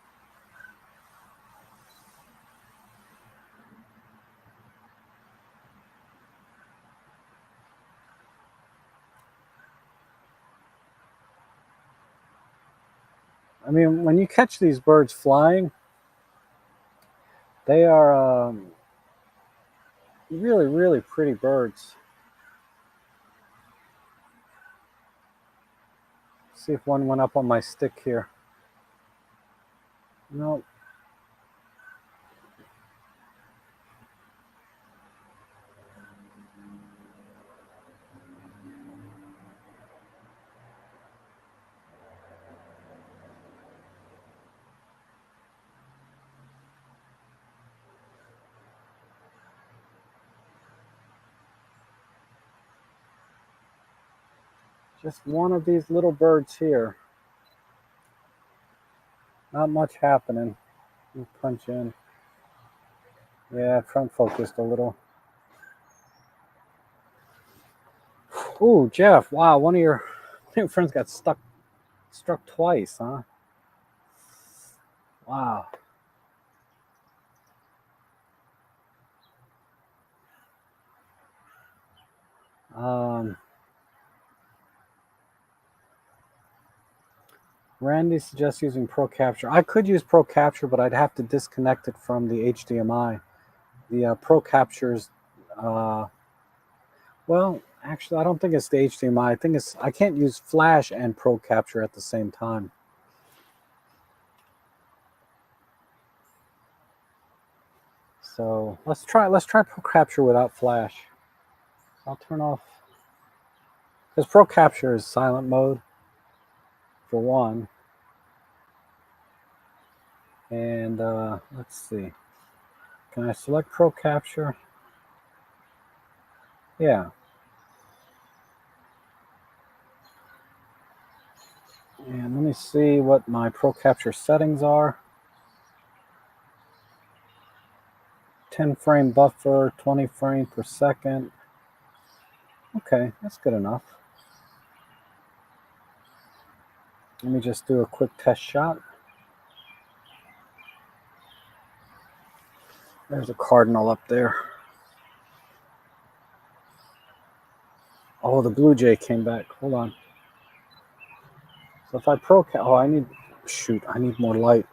I mean, when you catch these birds flying, they are really, really pretty birds. See if one went up on my stick here. No. Just one of these little birds here. Not much happening. Let me punch in. Yeah, front focused a little. Ooh, Jeff! Wow, one of your friends got struck twice, huh? Wow. Randy suggests using Pro Capture. I could use Pro Capture, but I'd have to disconnect it from the HDMI. The Pro Capture's, well, actually, I don't think it's the HDMI. I think I can't use Flash and Pro Capture at the same time. So let's try Pro Capture without Flash. I'll turn off, because Pro Capture is silent mode for one. And let's see. Can I select Pro Capture? Yeah. And let me see what my Pro Capture settings are. 10 frame buffer, 20 frames per second. Okay, that's good enough. Let me just do a quick test shot. There's a cardinal up there. Oh, the blue jay came back. Hold on. So if I I need more light.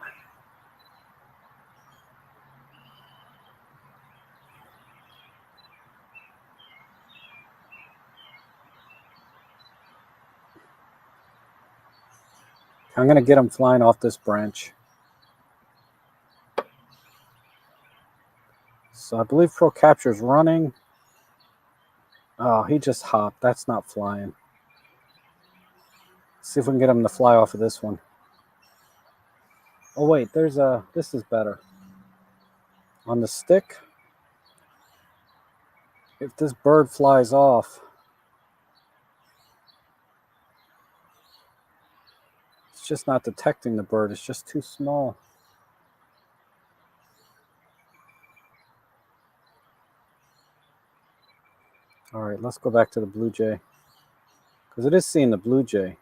I'm gonna get him flying off this branch. So I believe Pro Capture is running. Oh, he just hopped. That's not flying. Let's see if we can get him to fly off of this one. Oh wait, this is better. On the stick, if this bird flies off, it's just not detecting the bird. It's just too small. All right, let's go back to the blue jay, because it is seeing the blue jay.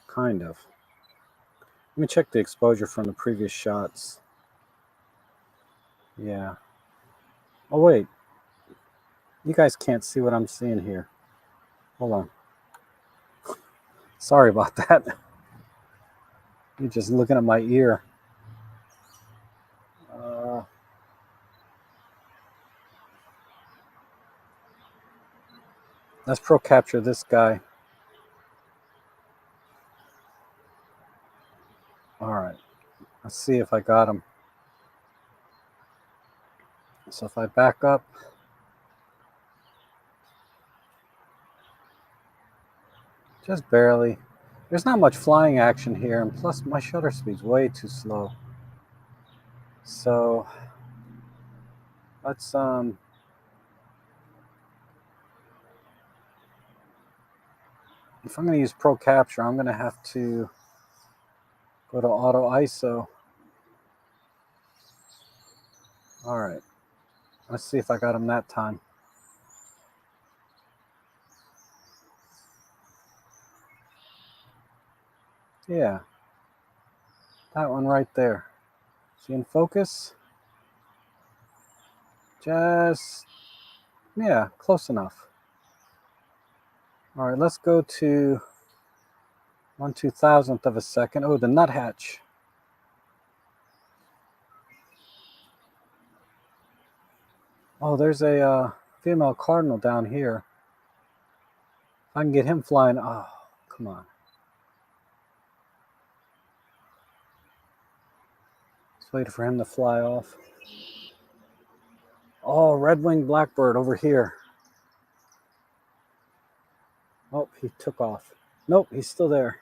Kind of. Let me check the exposure from the previous shots. Yeah. Oh wait, you guys can't see what I'm seeing here. Hold on. Sorry about that. You're just looking at my ear. Let's pro capture this guy. All right, let's see if I got him. So if I back up, just barely. There's not much flying action here, and plus my shutter speed's way too slow. So let's if I'm going to use Pro Capture, I'm going to have to go to Auto ISO. All right, let's see if I got him that time. Yeah, that one right there. See in focus? Just, yeah, close enough. All right, let's go to 1/2000th of a second. Oh, the nuthatch. Oh, there's a female cardinal down here. If I can get him flying, oh, come on. Just wait for him to fly off. Oh, red-winged blackbird over here. Oh, he took off. Nope, he's still there.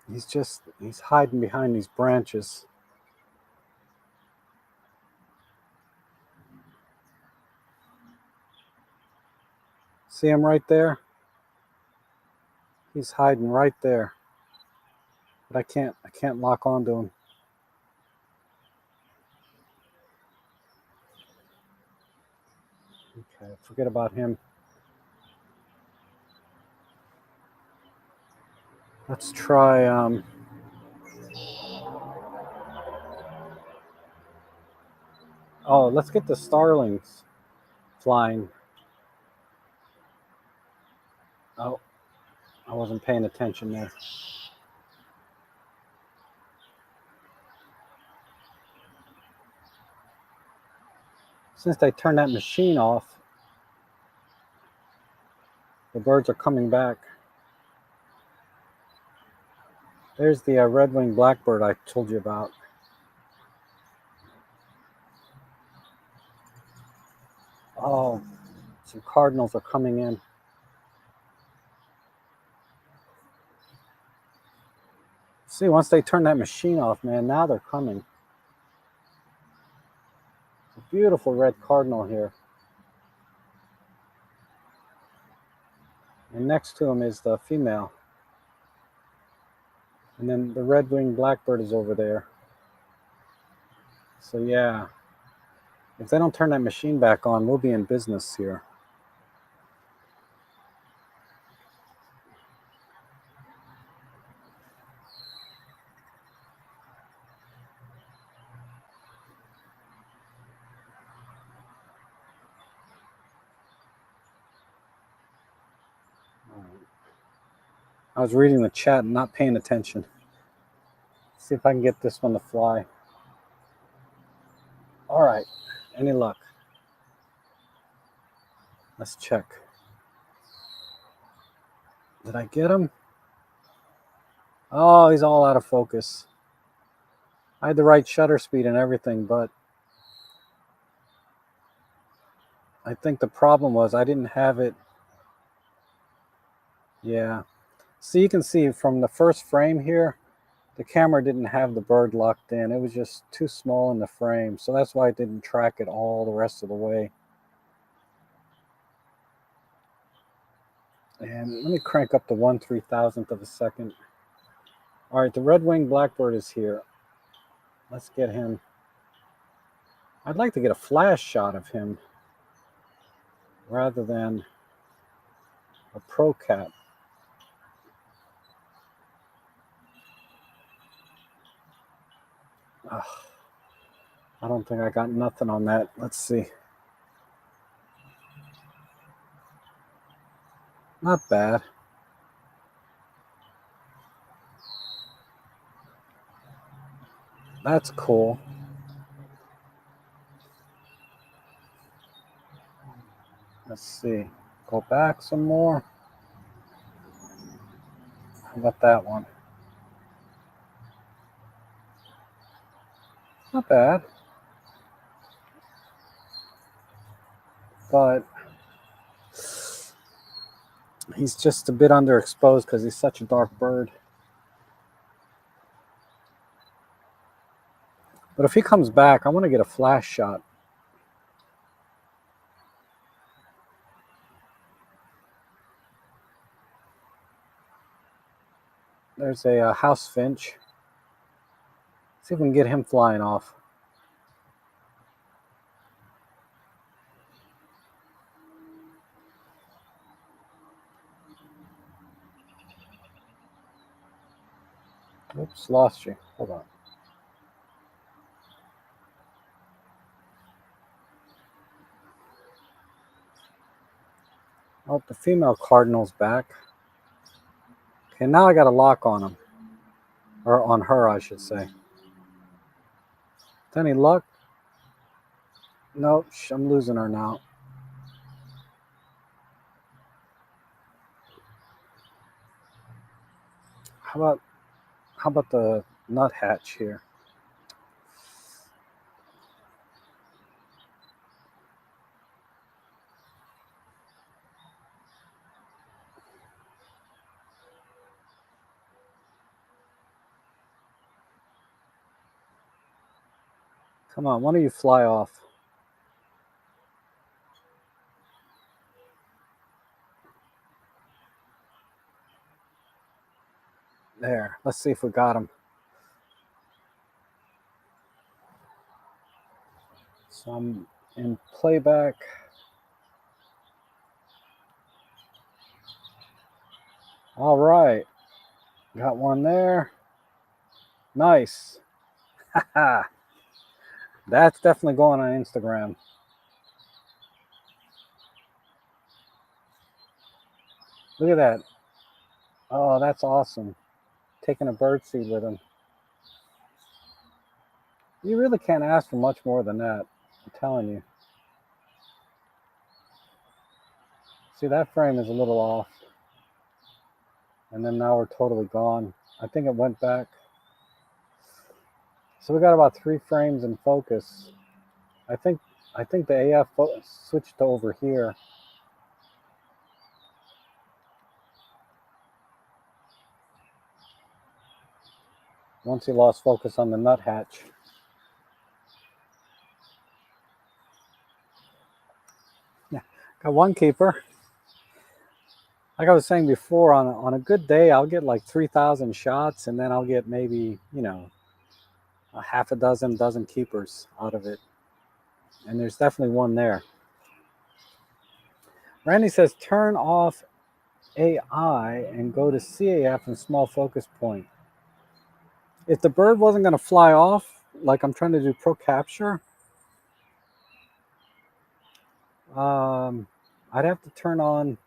He's hiding behind these branches. See him right there? He's hiding right there. But I can't lock onto him. Okay, forget about him. Let's try oh, let's get the starlings flying. Oh, I wasn't paying attention there. Since they turned that machine off, the birds are coming back. There's the red-winged blackbird I told you about. Oh, some cardinals are coming in. See, once they turn that machine off, man, now they're coming. A beautiful red cardinal here. And next to him is the female. And then the red-winged blackbird is over there. So yeah, if they don't turn that machine back on, we'll be in business here. I was reading the chat and not paying attention. See if I can get this one to fly. All right, any luck? Let's check. Did I get him? Oh, he's all out of focus. I had the right shutter speed and everything, but I think the problem was I didn't have it. Yeah. So you can see from the first frame here, the camera didn't have the bird locked in. It was just too small in the frame. So that's why I didn't track it all the rest of the way. And let me crank up to 1/3000th of a second. All right, the red-winged blackbird is here. Let's get him. I'd like to get a flash shot of him rather than a pro cap. Ugh, I don't think I got nothing on that. Let's see. Not bad. That's cool. Let's see. Go back some more. How about that one? Not bad. But he's just a bit underexposed because he's such a dark bird. But if he comes back, I want to get a flash shot. There's a house finch. See if we can get him flying off. Oops, lost you. Hold on. Oh, the female cardinal's back. Okay, now I got a lock on him. Or on her, I should say. Any luck? Nope, I'm losing her now. How about the nuthatch here? Come on, why don't you fly off? There, let's see if we got him. So I'm in playback. All right, got one there. Nice. Haha. That's definitely going on Instagram. Look at that. Oh, that's awesome. Taking a birdseed with him. You really can't ask for much more than that. I'm telling you. See, that frame is a little off. And then now we're totally gone. I think it went back. So we got about 3 frames in focus. I think the AF switched to over here. Once he lost focus on the nuthatch. Yeah, got one keeper. Like I was saying before, on a good day, I'll get like 3,000 shots, and then I'll get maybe, a half a dozen keepers out of it. And there's definitely one there. Randy says, turn off AI and go to CAF and small focus point. If the bird wasn't going to fly off, like I'm trying to do pro capture, I'd have to turn on.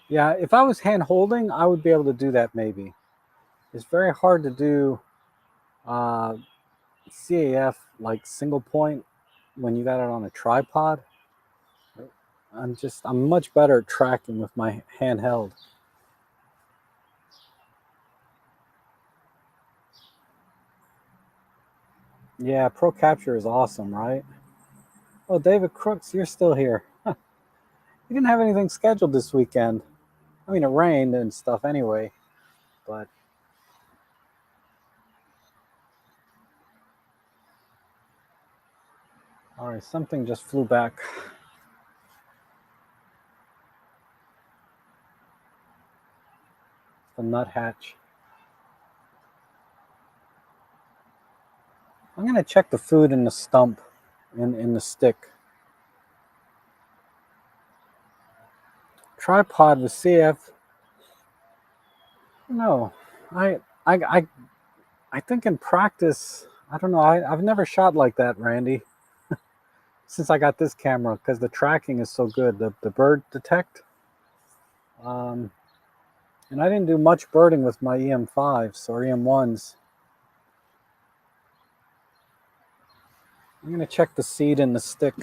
Yeah, if I was hand holding, I would be able to do that maybe. It's very hard to do CAF like single point when you got it on a tripod. I'm much better at tracking with my handheld. Yeah, pro capture is awesome, right? Oh, David Crooks, you're still here. Huh. You didn't have anything scheduled this weekend. I mean, it rained and stuff anyway, but all right, something just flew back. The nuthatch. I'm gonna check the food in the stump, in the stick. Tripod with CF. No, I I I I think in practice, I don't know. I've never shot like that, Randy, since I got this camera because the tracking is so good. The bird detect. Um, and I didn't do much birding with my EM5s or EM1s. I'm gonna check the seed in the stick.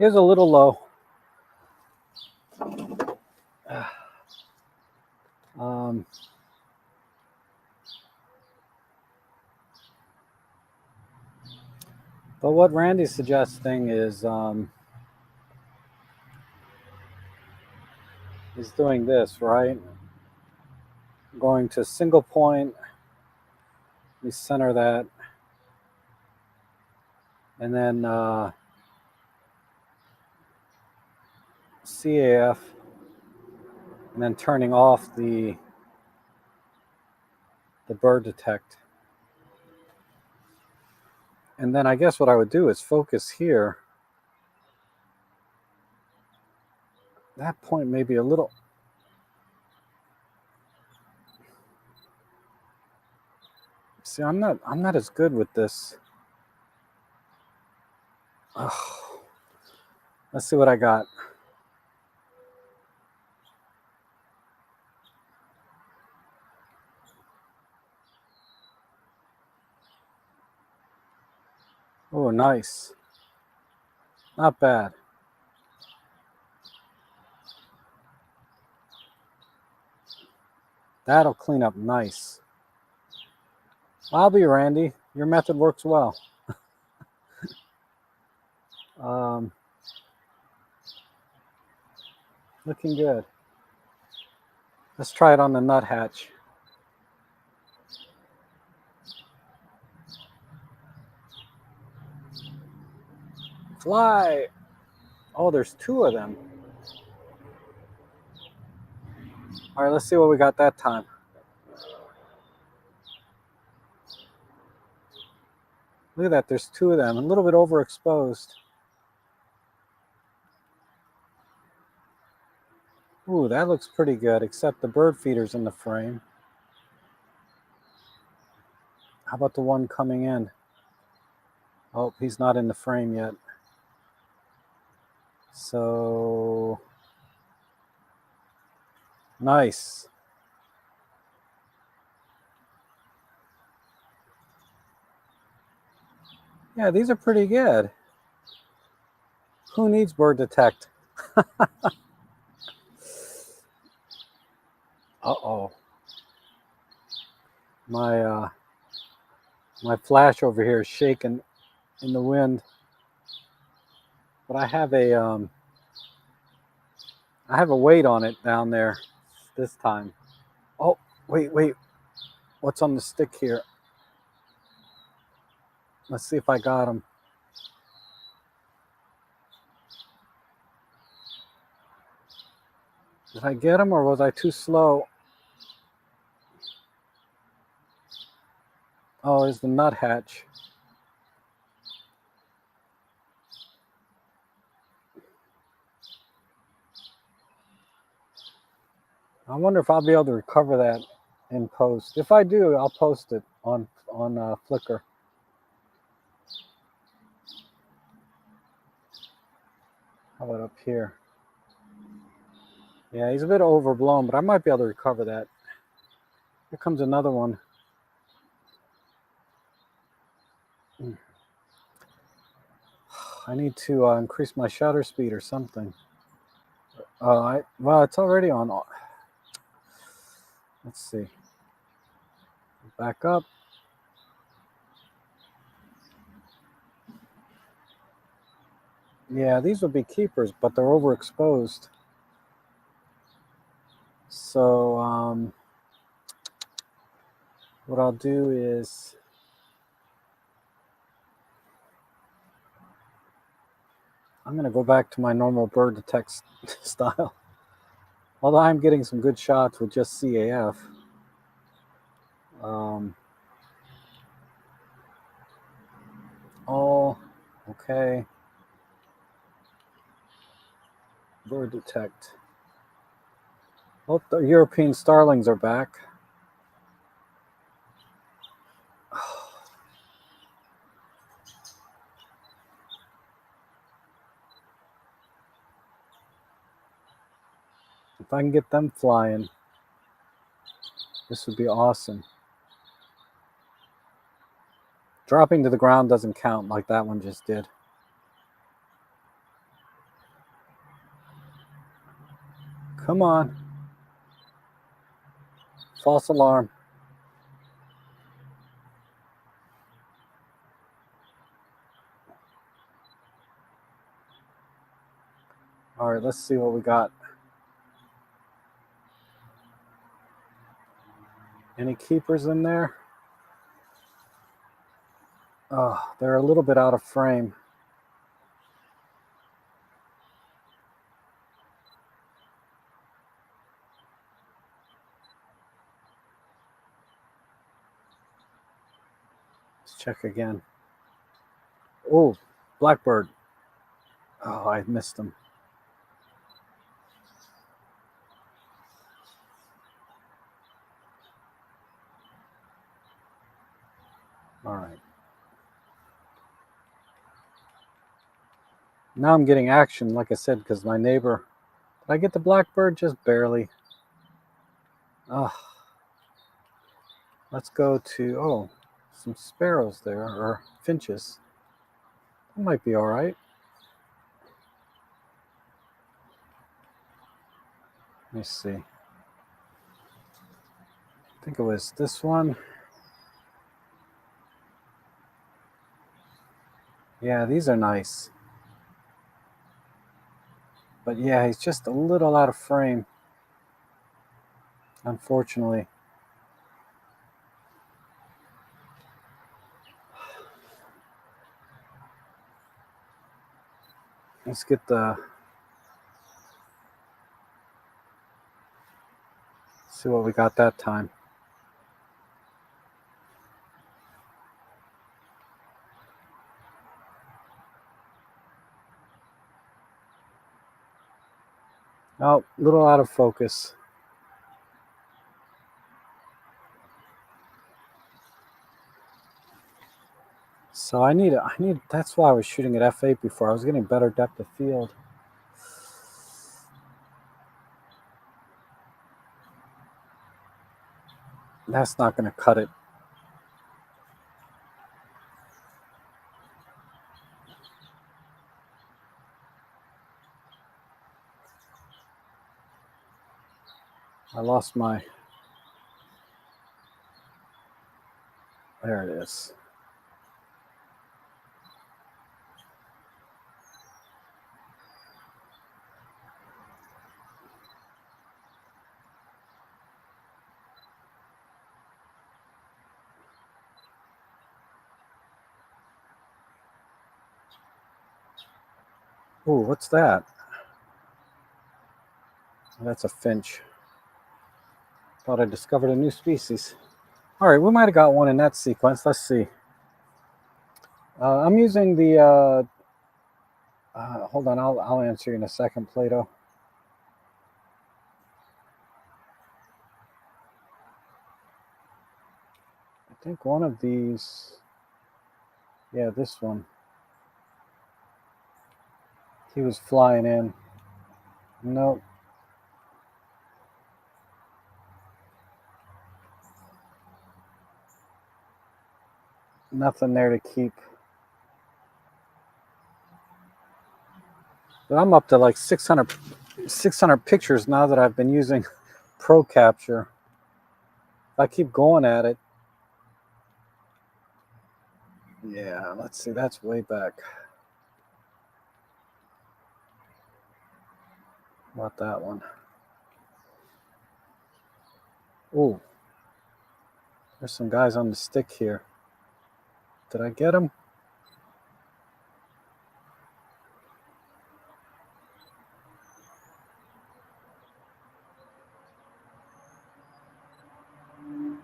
is a little low. But what Randy's suggesting is doing this, right? Going to single point, we center that, and then CAF, and then turning off the bird detect. And then I guess what I would do is focus here. That point may be a little. See, I'm not as good with this. Oh. Let's see what I got. Oh, nice. Not bad. That'll clean up nice. I'll be Randy. Your method works well. Looking good. Let's try it on the nuthatch. Fly. Oh, there's two of them. All right, let's see what we got that time. Look at that, there's two of them, a little bit overexposed. Ooh, that looks pretty good, except the bird feeder's in the frame. How about the one coming in? Oh, he's not in the frame yet. So, nice. Yeah, these are pretty good. Who needs bird detect? Uh-oh. My flash over here is shaking in the wind. But I have a weight on it down there this time. Oh, wait. What's on the stick here? Let's see if I got him. Did I get him or was I too slow? Oh, it's the nuthatch. I wonder if I'll be able to recover that in post. If I do, I'll post it on Flickr. How about up here? Yeah, he's a bit overblown, but I might be able to recover that. Here comes another one. I need to increase my shutter speed or something. Well, it's already on. Let's see. Back up. Yeah, these would be keepers, but they're overexposed. So what I'll do is I'm going to go back to my normal bird detect style. Although I'm getting some good shots with just CAF. Oh, okay. Bird detect. Oh, the European starlings are back. If I can get them flying, this would be awesome. Dropping to the ground doesn't count like that one just did. Come on. False alarm. All right, let's see what we got. Any keepers in there? Oh, they're a little bit out of frame. Let's check again. Oh, Blackbird. Oh, I missed him. All right. Now I'm getting action, like I said, because my neighbor. Did I get the Blackbird? Just barely. Oh, let's go to, some sparrows there, or finches. That might be all right. Let me see. I think it was this one. Yeah, these are nice. But yeah, he's just a little out of frame, unfortunately. Let's get see what we got that time. Oh, a little out of focus. So I need, that's why I was shooting at f8 before. I was getting better depth of field. That's not going to cut it. I lost my, there it is. Ooh, what's that? That's a finch. Thought I discovered a new species. All right, we might have got one in that sequence. Let's see. I'm using the, hold on, I'll answer you in a second, Plato. I think one of these, yeah, this one. He was flying in. Nope. Nothing there to keep. But I'm up to like 600 pictures now that I've been using Pro Capture. If I keep going at it. Yeah, let's see, that's way back. How about that one? Ooh. There's some guys on the stick here. Did I get them?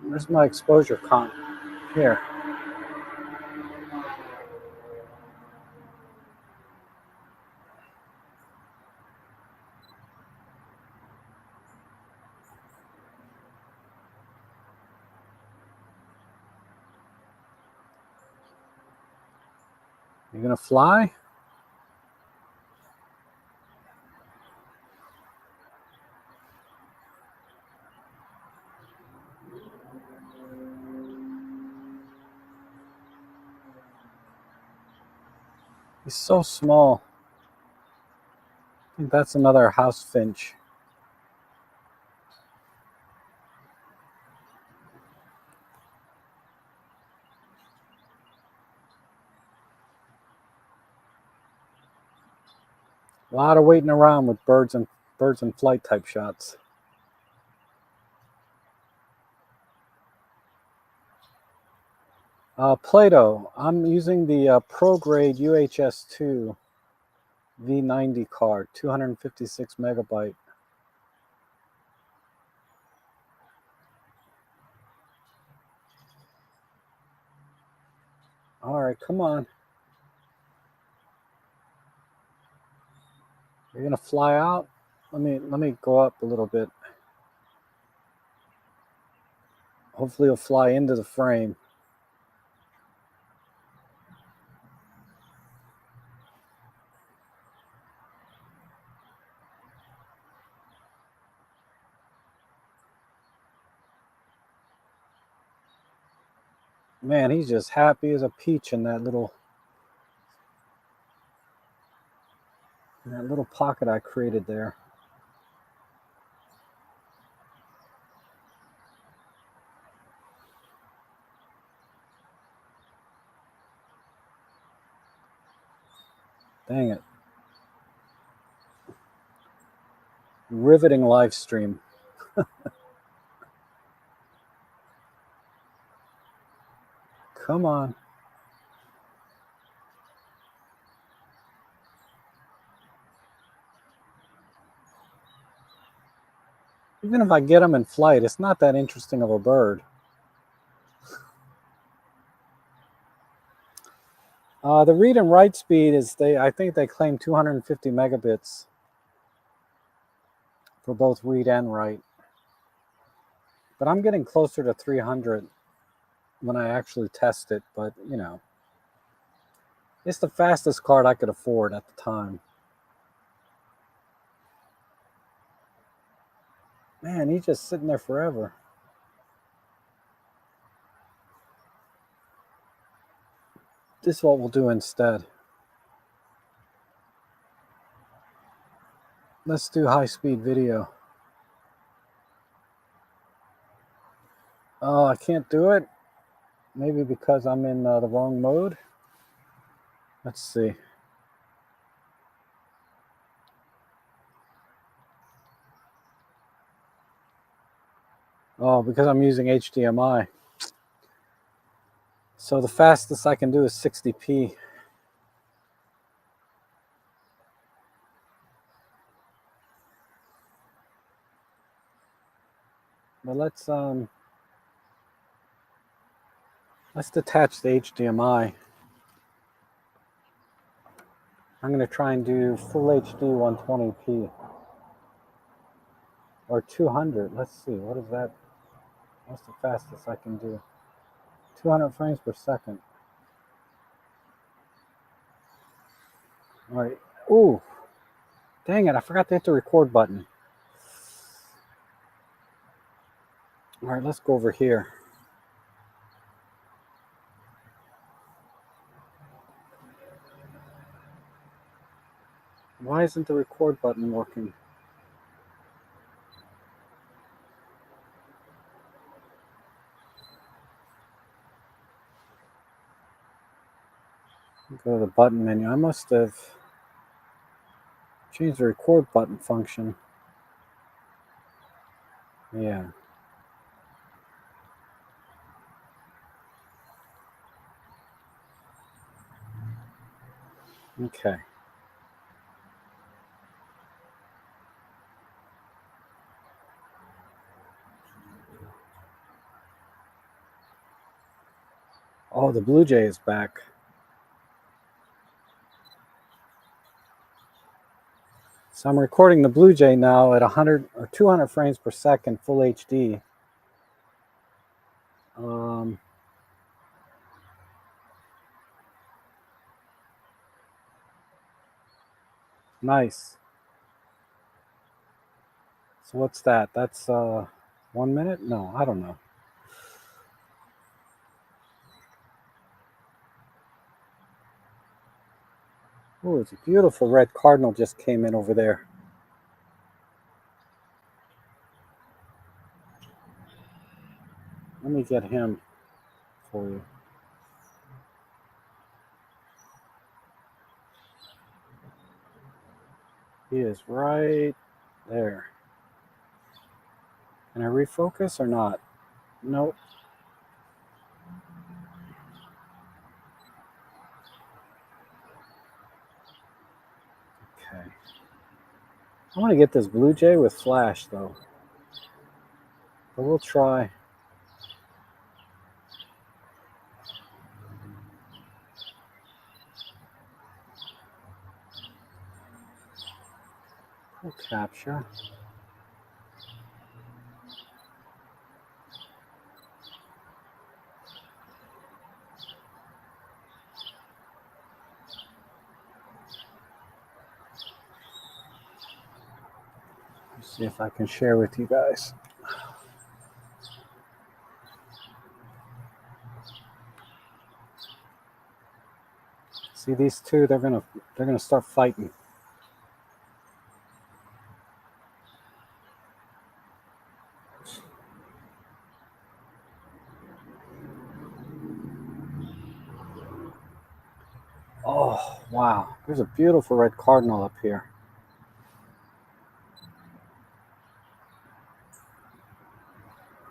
Where's my exposure count? Here. You gonna fly? He's so small. I think that's another house finch. lot of waiting around with birds and flight type shots. Play-Doh. I'm using the Pro Grade UHS2 V90 card, 256 megabyte. All right, come on. You're gonna fly out. Let me go up a little bit. Hopefully, you'll fly into the frame. Man, he's just happy as a peach in that little pocket I created there. Dang it. Riveting live stream. Come on. Even if I get him in flight, it's not that interesting of a bird. The read and write speed is I think they claim 250 megabits for both read and write. But I'm getting closer to 300 when I actually test it. But, you know, it's the fastest card I could afford at the time. Man, he's just sitting there forever. This is what we'll do instead. Let's do high-speed video. Oh, I can't do it. Maybe because I'm in the wrong mode. Let's see. Oh, because I'm using HDMI. So the fastest I can do is 60p. But let's detach the HDMI. I'm going to try and do full HD 120p or 200. Let's see, what is that? What's the fastest I can do? 200 frames per second. All right. Ooh, dang it! I forgot to hit the record button. All right, let's go over here. Why isn't the record button working? Go to the button menu. I must have changed the record button function. Yeah. Okay. Oh, the Blue Jay is back. So I'm recording the Blue Jay now at 100 or 200 frames per second, full HD. Nice. So what's that? That's 1 minute? No, I don't know. Oh, it's a beautiful red cardinal just came in over there. Let me get him for you. He is right there. Can I refocus or not? Nope. Okay. I want to get this blue jay with flash though. But we'll try. We'll capture. Let's see if I can share with you guys. See these two? They're gonna start fighting. Oh wow! There's a beautiful red cardinal up here.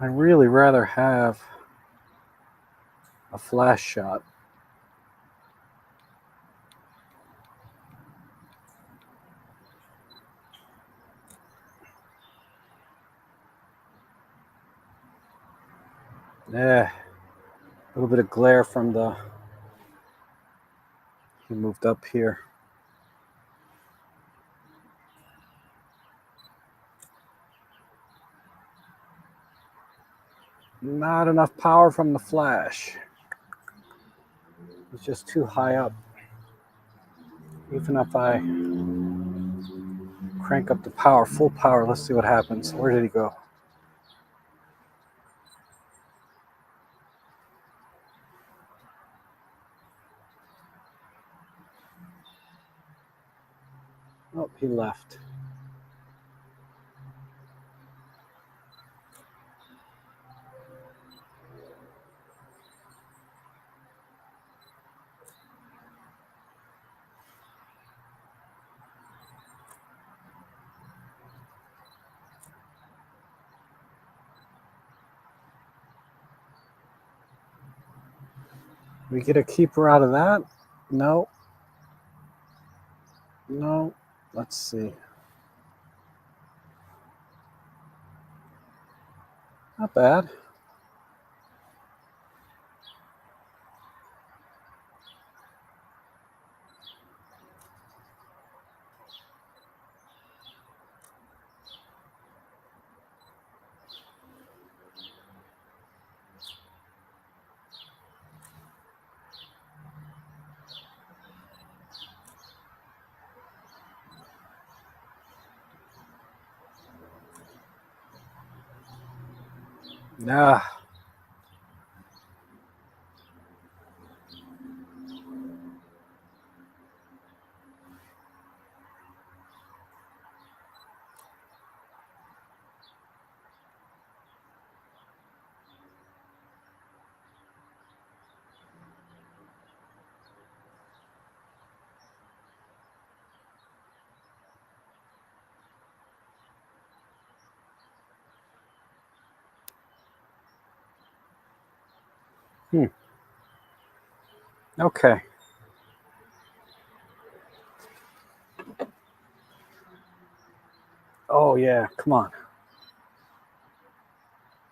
I'd really rather have a flash shot. Yeah, a little bit of glare from the. He moved up here. Not enough power from the flash. It's just too high up. Even if I crank up the power, full power, let's see what happens. Where did he go? Oh, he left. We get a keeper out of that? No. No. Let's see. Not bad. Nah. Okay. Oh yeah, come on.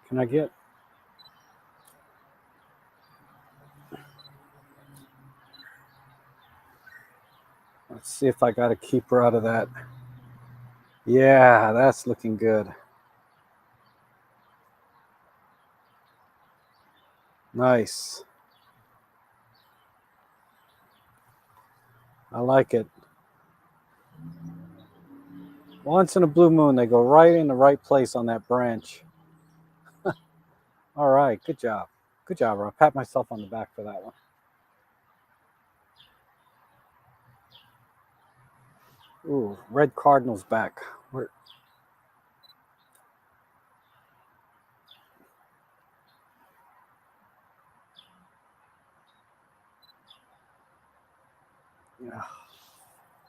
Can I get? Let's see if I got a keeper out of that. Yeah, that's looking good. Nice. I like it. Once in a blue moon, they go right in the right place on that branch. All right, good job. Good job, Rob. Pat myself on the back for that one. Ooh, red cardinal's back. Where? Yeah,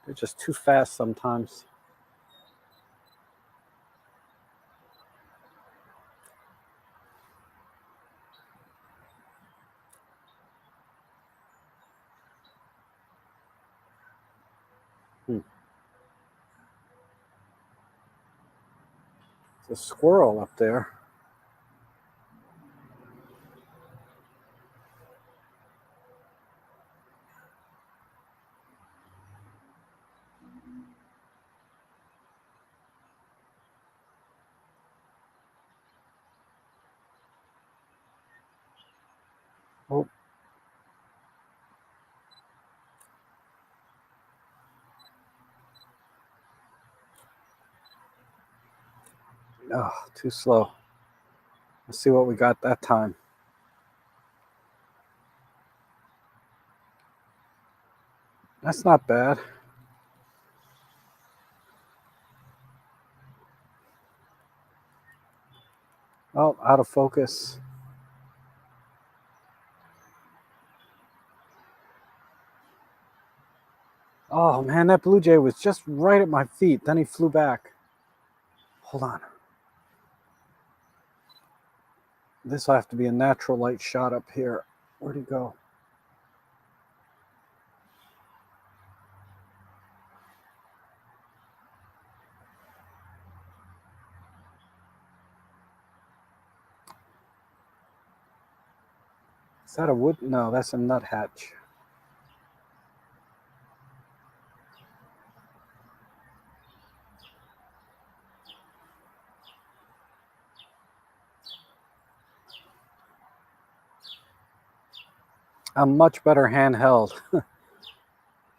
they're just too fast sometimes. There's a squirrel up there. Oh. Oh, too slow. Let's see what we got that time. That's not bad. Oh, out of focus. Oh man, that blue jay was just right at my feet. Then he flew back. Hold on. This will have to be a natural light shot up here. Where'd he go? Is that a wood? No, that's a nuthatch. I'm much better handheld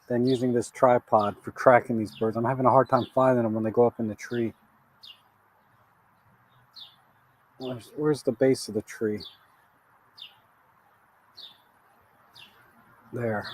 than using this tripod for tracking these birds. I'm having a hard time finding them when they go up in the tree. Where's the base of the tree? There.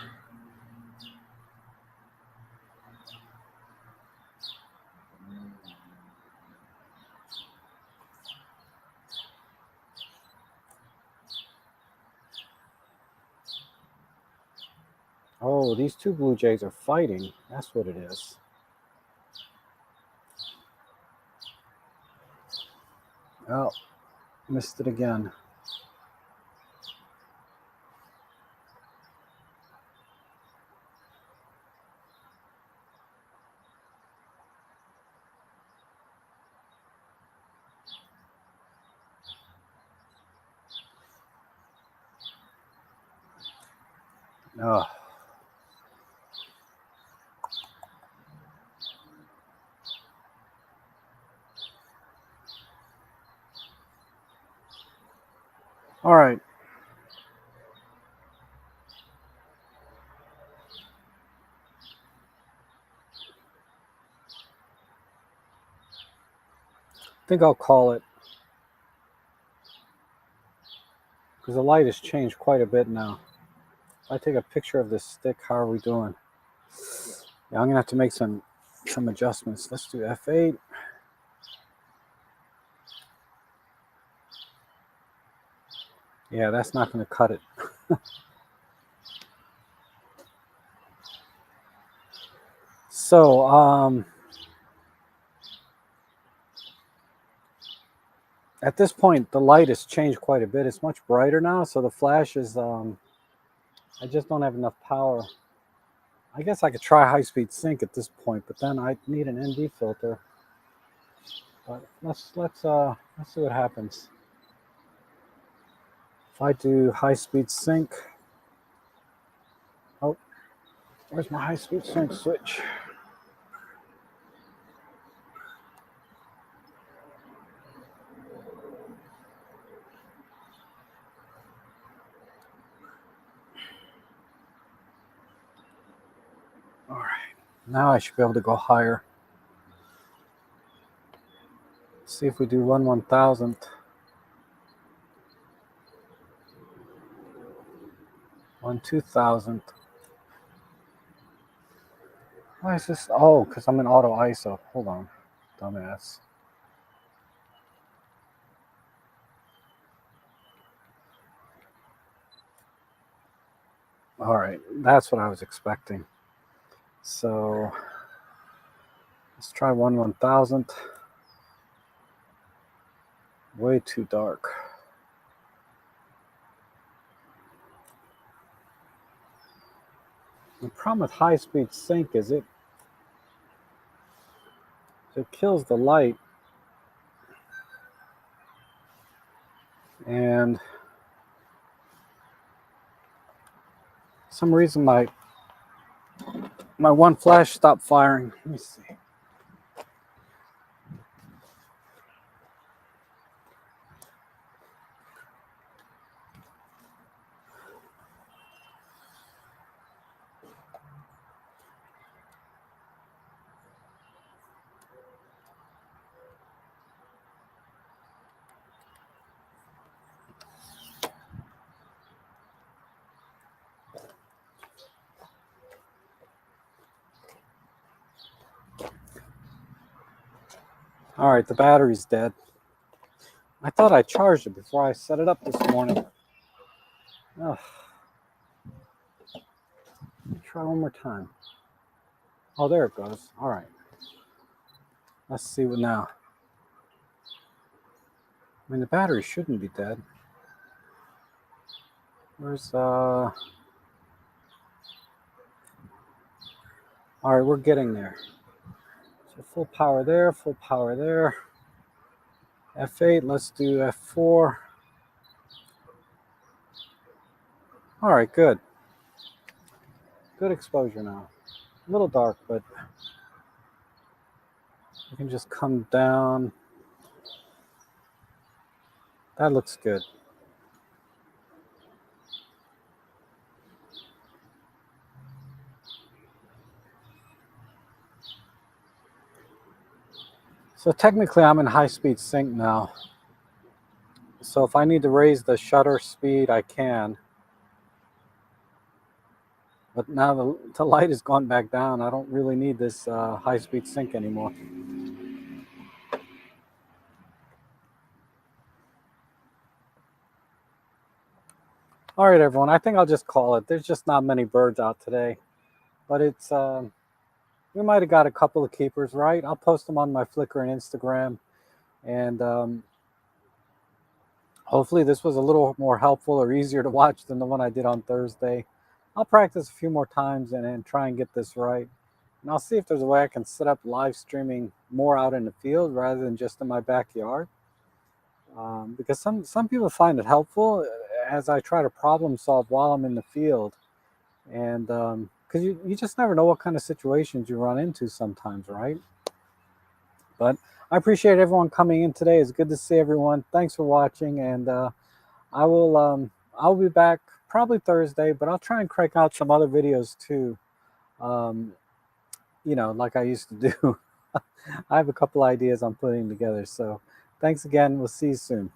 Oh, these two blue jays are fighting. That's what it is. Oh, missed it again. Oh. All right. I think I'll call it, because the light has changed quite a bit now. If I take a picture of this stick, how are we doing? Yeah, I'm gonna have to make some adjustments. Let's do F8. Yeah, that's not gonna cut it. So, at this point, the light has changed quite a bit. It's much brighter now, so the flash is, I just don't have enough power. I guess I could try high-speed sync at this point, but then I need an ND filter. But let's see what happens. If I do high-speed sync, oh, where's my high-speed sync switch? All right, now I should be able to go higher. Let's see if we do 1/1000th. 1/2000th. Why is this? Oh, because I'm in auto ISO. Hold on, dumbass. All right, that's what I was expecting. So let's try 1/1000th. Way too dark. The problem with high-speed sync is it kills the light. and for some reason my one flash stopped firing. Let me see. All right, the battery's dead. I thought I charged it before I set it up this morning. Ugh. Try one more time. Oh, there it goes. All right. Let's see what now. I mean, the battery shouldn't be dead. Where's All right, we're getting there. So full power there, full power there. F8, let's do F4. All right, good. Good exposure now. A little dark, but you can just come down. That looks good. So technically I'm in high-speed sync now. So if I need to raise the shutter speed, I can. But now the light has gone back down. I don't really need this high-speed sync anymore. All right, everyone. I think I'll just call it. There's just not many birds out today. But it's, we might have got a couple of keepers, right? I'll post them on my Flickr and Instagram. And hopefully this was a little more helpful or easier to watch than the one I did on Thursday. I'll practice a few more times and try and get this right. And I'll see if there's a way I can set up live streaming more out in the field rather than just in my backyard. Because some people find it helpful as I try to problem solve while I'm in the field. And because you just never know what kind of situations you run into sometimes, right? But I appreciate everyone coming in today. It's good to see everyone. Thanks for watching, and I'll be back probably Thursday, but I'll try and crank out some other videos too. You know, like I used to do. I have a couple ideas I'm putting together. So thanks again. We'll see you soon.